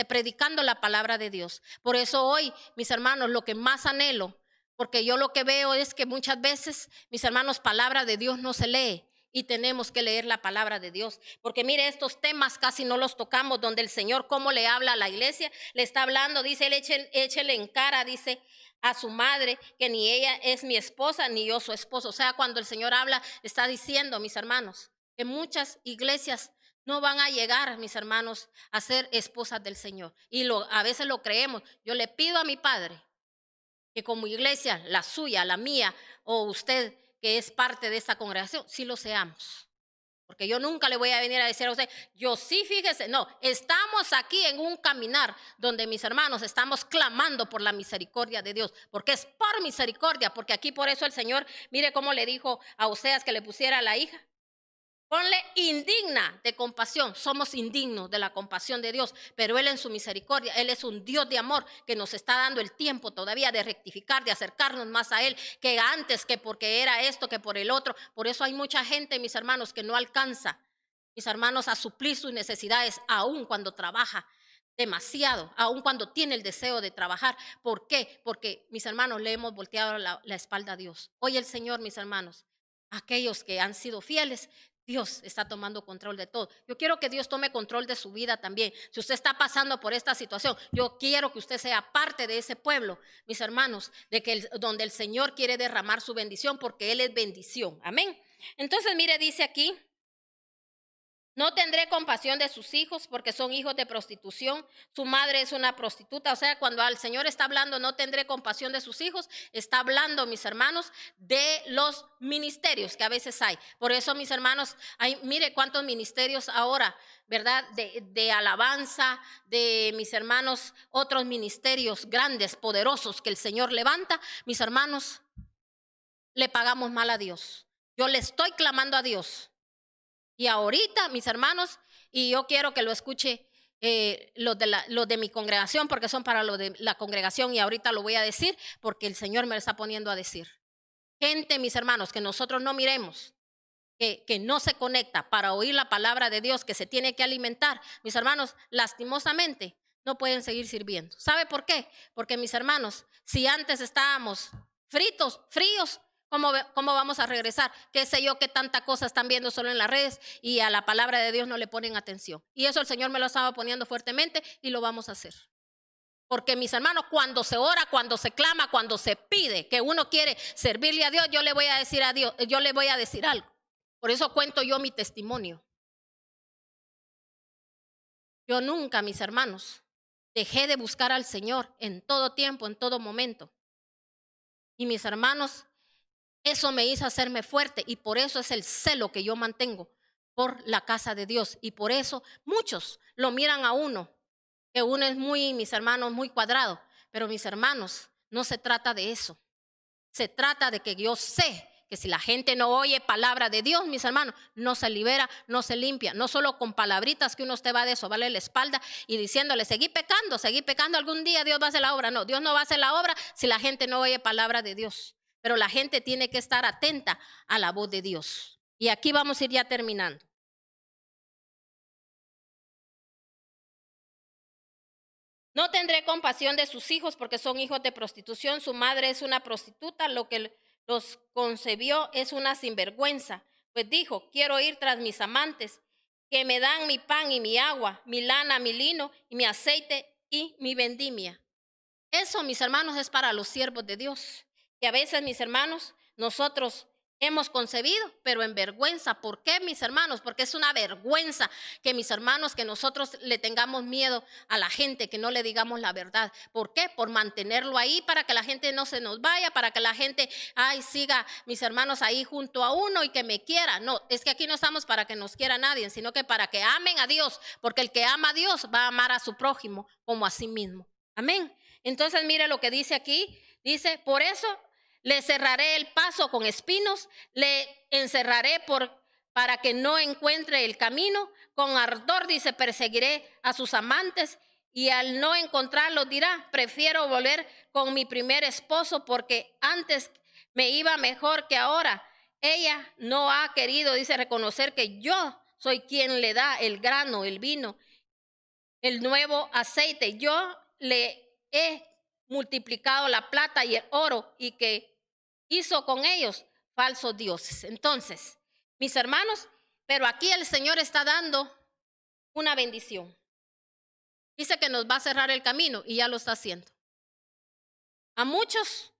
predicando la palabra de Dios. Por eso hoy, mis hermanos, lo que más anhelo, porque yo lo que veo es que muchas veces, mis hermanos, palabra de Dios no se lee. Y tenemos que leer la palabra de Dios, porque mire, estos temas casi no los tocamos, donde el Señor, cómo le habla a la iglesia, le está hablando, dice, échele en cara, dice, a su madre, que ni ella es mi esposa, ni yo su esposo. O sea, cuando el Señor habla, está diciendo, mis hermanos, que muchas iglesias no van a llegar, mis hermanos, a ser esposas del Señor. Y a veces lo creemos. Yo le pido a mi Padre que como iglesia, la suya, la mía, o usted que es parte de esta congregación, sí lo seamos. Porque yo nunca le voy a venir a decir a usted, yo sí, fíjese, no, estamos aquí en un caminar donde mis hermanos estamos clamando por la misericordia de Dios, porque es por misericordia, porque aquí por eso el Señor, mire cómo le dijo a Oseas que le pusiera a la hija. Ponle indigna de compasión. Somos indignos de la compasión de Dios, pero Él en su misericordia, Él es un Dios de amor que nos está dando el tiempo todavía de rectificar, de acercarnos más a Él que antes, que porque era esto, que por el otro. Por eso hay mucha gente, mis hermanos, que no alcanza, mis hermanos, a suplir sus necesidades, aun cuando trabaja demasiado, aun cuando tiene el deseo de trabajar. ¿Por qué? Porque, mis hermanos, le hemos volteado la espalda a Dios. Hoy el Señor, mis hermanos, aquellos que han sido fieles, Dios está tomando control de todo. Yo quiero que Dios tome control de su vida también. Si usted está pasando por esta situación, yo quiero que usted sea parte de ese pueblo, mis hermanos, de que donde el Señor quiere derramar su bendición, porque Él es bendición. Amén. Entonces, mire, dice aquí: no tendré compasión de sus hijos porque son hijos de prostitución. Su madre es una prostituta. O sea, cuando el Señor está hablando, no tendré compasión de sus hijos, está hablando, mis hermanos, de los ministerios que a veces hay. Por eso, mis hermanos, mire cuántos ministerios ahora, ¿verdad? De alabanza, de mis hermanos, otros ministerios grandes, poderosos que el Señor levanta. Mis hermanos, le pagamos mal a Dios. Yo le estoy clamando a Dios. Y ahorita, mis hermanos, y yo quiero que lo escuche los de mi congregación, porque son para los de la congregación, y ahorita lo voy a decir porque el Señor me lo está poniendo a decir. Gente, mis hermanos, que nosotros no miremos, que no se conecta para oír la palabra de Dios, que se tiene que alimentar, mis hermanos, lastimosamente no pueden seguir sirviendo. ¿Sabe por qué? Porque, mis hermanos, si antes estábamos fríos, ¿cómo vamos a regresar? Qué sé yo, qué tanta cosa están viendo solo en las redes y a la palabra de Dios no le ponen atención. Y eso el Señor me lo estaba poniendo fuertemente y lo vamos a hacer. Porque, mis hermanos, cuando se ora, cuando se clama, cuando se pide que uno quiere servirle a Dios, yo le voy a decir a Dios, yo le voy a decir algo. Por eso cuento yo mi testimonio. Yo nunca, mis hermanos, dejé de buscar al Señor en todo tiempo, en todo momento. Y, mis hermanos, eso me hizo hacerme fuerte, y por eso es el celo que yo mantengo por la casa de Dios. Y por eso muchos lo miran a uno, que uno es muy, mis hermanos, muy cuadrado. Pero, mis hermanos, no se trata de eso. Se trata de que yo sé que si la gente no oye palabra de Dios, mis hermanos, no se libera, no se limpia. No solo con palabritas que uno usted va de sobarle la espalda y diciéndole, seguí pecando, algún día Dios va a hacer la obra. No, Dios no va a hacer la obra si la gente no oye palabra de Dios. Pero la gente tiene que estar atenta a la voz de Dios. Y aquí vamos a ir ya terminando. No tendré compasión de sus hijos porque son hijos de prostitución. Su madre es una prostituta, lo que los concebió es una sinvergüenza. Pues dijo, quiero ir tras mis amantes, que me dan mi pan y mi agua, mi lana, mi lino y mi aceite y mi vendimia. Eso, mis hermanos, es para los siervos de Dios. Que a veces, mis hermanos, nosotros hemos concebido, pero en vergüenza. ¿Por qué, mis hermanos? Porque es una vergüenza que, mis hermanos, que nosotros le tengamos miedo a la gente, que no le digamos la verdad. ¿Por qué? Por mantenerlo ahí para que la gente no se nos vaya, para que la gente siga, mis hermanos, ahí junto a uno y que me quiera. No, es que aquí no estamos para que nos quiera nadie, sino que para que amen a Dios, porque el que ama a Dios va a amar a su prójimo como a sí mismo. Amén. Entonces, mire lo que dice aquí. Dice, por eso le cerraré el paso con espinos, le encerraré para que no encuentre el camino. Con ardor, dice, perseguiré a sus amantes, y al no encontrarlos dirá, prefiero volver con mi primer esposo porque antes me iba mejor que ahora. Ella no ha querido, dice, reconocer que yo soy quien le da el grano, el vino, el nuevo aceite. Yo le he multiplicado la plata y el oro, y que hizo con ellos falsos dioses. Entonces, mis hermanos, pero aquí el Señor está dando una bendición. Dice que nos va a cerrar el camino y ya lo está haciendo. A muchos,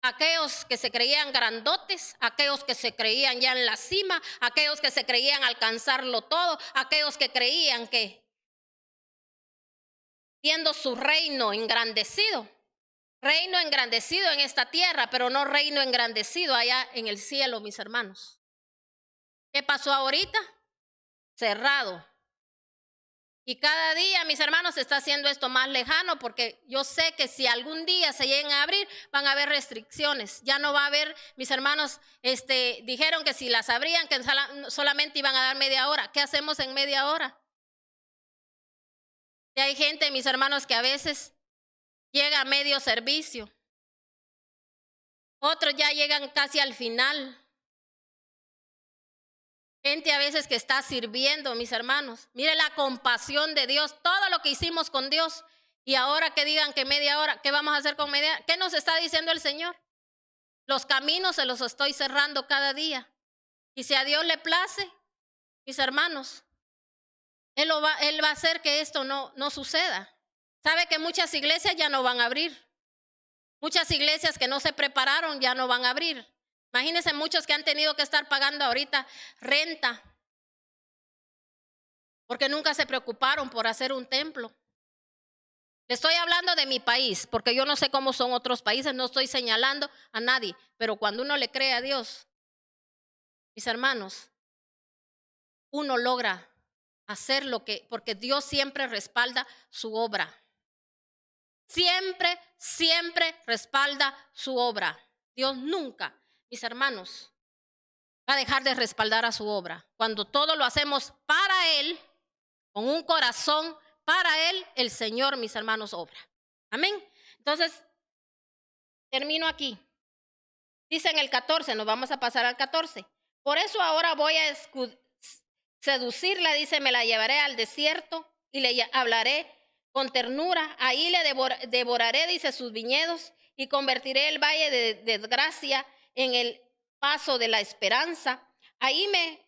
aquellos que se creían grandotes, aquellos que se creían ya en la cima, aquellos que se creían alcanzarlo todo, aquellos que creían que viendo su reino engrandecido, Reino engrandecido en esta tierra, pero no reino engrandecido allá en el cielo, mis hermanos. ¿Qué pasó ahorita? Cerrado. Y cada día, mis hermanos, se está haciendo esto más lejano, porque yo sé que si algún día se llegan a abrir, van a haber restricciones. Ya no va a haber, mis hermanos, dijeron que si las abrían, que solamente iban a dar media hora. ¿Qué hacemos en media hora? Y hay gente, mis hermanos, que a veces llega a medio servicio. Otros ya llegan casi al final. Gente a veces que está sirviendo, mis hermanos. Mire la compasión de Dios, todo lo que hicimos con Dios. Y ahora que digan que media hora, ¿qué vamos a hacer con media hora? ¿Qué nos está diciendo el Señor? Los caminos se los estoy cerrando cada día. Y si a Dios le place, mis hermanos, Él va a hacer que esto no suceda. Sabe que muchas iglesias ya no van a abrir. Muchas iglesias que no se prepararon ya no van a abrir. Imagínense muchos que han tenido que estar pagando ahorita renta porque nunca se preocuparon por hacer un templo. Le estoy hablando de mi país, porque yo no sé cómo son otros países, no estoy señalando a nadie, pero cuando uno le cree a Dios, mis hermanos, uno logra hacer porque Dios siempre respalda su obra. Siempre, siempre respalda su obra. Dios nunca, mis hermanos, va a dejar de respaldar a su obra. Cuando todo lo hacemos para Él, con un corazón para Él, el Señor, mis hermanos, obra. Amén. Entonces, termino aquí. Dice en el 14, nos vamos a pasar al 14. Por eso ahora voy a seducirla, dice, me la llevaré al desierto y le hablaré con ternura. Ahí le devoraré, dice, sus viñedos y convertiré el valle de desgracia en el paso de la esperanza. Ahí me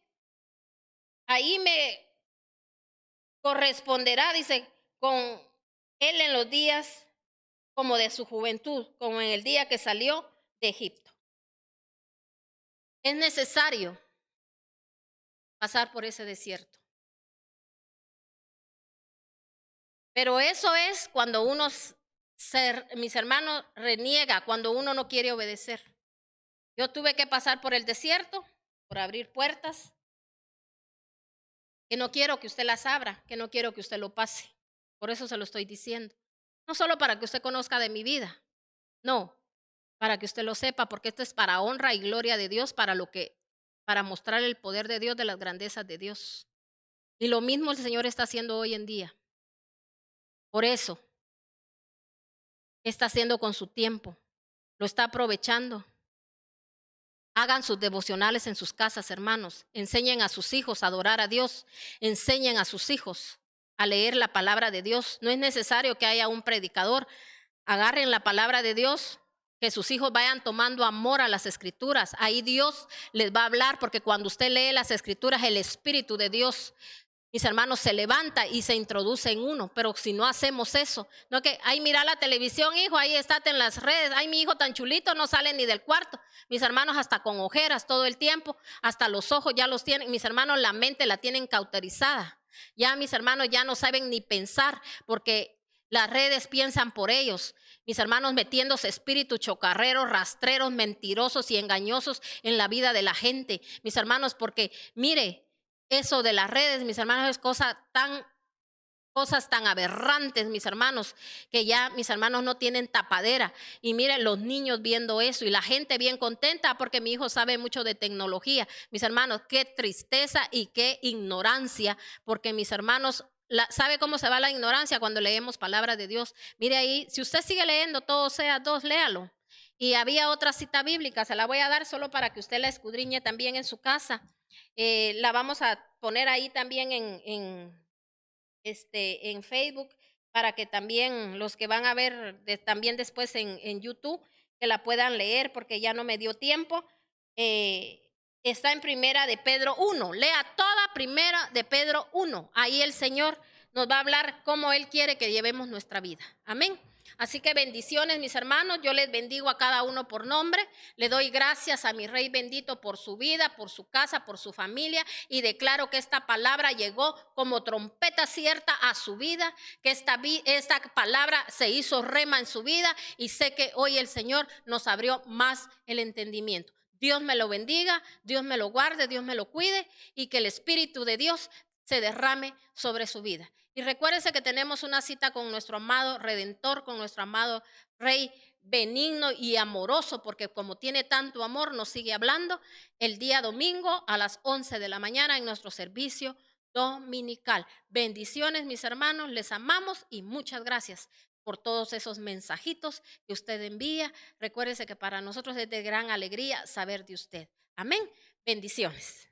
corresponderá, dice, con él en los días como de su juventud, como en el día que salió de Egipto. Es necesario pasar por ese desierto. Pero eso es cuando uno, mis hermanos, reniega, cuando uno no quiere obedecer. Yo tuve que pasar por el desierto, por abrir puertas, que no quiero que usted las abra, que no quiero que usted lo pase. Por eso se lo estoy diciendo. No solo para que usted conozca de mi vida, no, para que usted lo sepa, porque esto es para honra y gloria de Dios, para mostrar el poder de Dios, de las grandezas de Dios. Y lo mismo el Señor está haciendo hoy en día. Por eso, ¿qué está haciendo con su tiempo? Lo está aprovechando. Hagan sus devocionales en sus casas, hermanos. Enseñen a sus hijos a adorar a Dios. Enseñen a sus hijos a leer la palabra de Dios. No es necesario que haya un predicador. Agarren la palabra de Dios, que sus hijos vayan tomando amor a las escrituras. Ahí Dios les va a hablar, porque cuando usted lee las escrituras, el Espíritu de Dios, mis hermanos, se levanta y se introduce en uno. Pero si no hacemos eso, no que, ay, mira la televisión, hijo, ahí estate en las redes, ay, mi hijo tan chulito, no sale ni del cuarto. Mis hermanos, hasta con ojeras todo el tiempo, hasta los ojos ya los tienen, mis hermanos, la mente la tienen cauterizada. Ya mis hermanos ya no saben ni pensar, porque las redes piensan por ellos. Mis hermanos, metiéndose espíritus chocarreros, rastreros, mentirosos y engañosos en la vida de la gente. Mis hermanos, porque mire, eso de las redes, mis hermanos, es cosas tan aberrantes, mis hermanos, que ya mis hermanos no tienen tapadera. Y miren, los niños viendo eso y la gente bien contenta porque mi hijo sabe mucho de tecnología. Mis hermanos, qué tristeza y qué ignorancia, porque mis hermanos, ¿sabe cómo se va la ignorancia? Cuando leemos palabra de Dios. Mire ahí, si usted sigue leyendo, todo sea dos, léalo. Y había otra cita bíblica, se la voy a dar solo para que usted la escudriñe también en su casa. La vamos a poner ahí también en Facebook, para que también los que van a ver también después en YouTube, que la puedan leer, porque ya no me dio tiempo. Está en Primera de Pedro 1, lea toda Primera de Pedro 1, ahí el Señor nos va a hablar cómo Él quiere que llevemos nuestra vida. Amén. Así que bendiciones, mis hermanos. Yo les bendigo a cada uno por nombre. Le doy gracias a mi Rey bendito por su vida, por su casa, por su familia. Y declaro que esta palabra llegó como trompeta cierta a su vida, que esta palabra se hizo rema en su vida. Y sé que hoy el Señor nos abrió más el entendimiento. Dios me lo bendiga, Dios me lo guarde, Dios me lo cuide y que el Espíritu de Dios se derrame sobre su vida. Y recuérdense que tenemos una cita con nuestro amado Redentor, con nuestro amado Rey benigno y amoroso, porque como tiene tanto amor, nos sigue hablando el día domingo a las 11 de la mañana en nuestro servicio dominical. Bendiciones, mis hermanos, les amamos y muchas gracias por todos esos mensajitos que usted envía. Recuérdese que para nosotros es de gran alegría saber de usted. Amén. Bendiciones.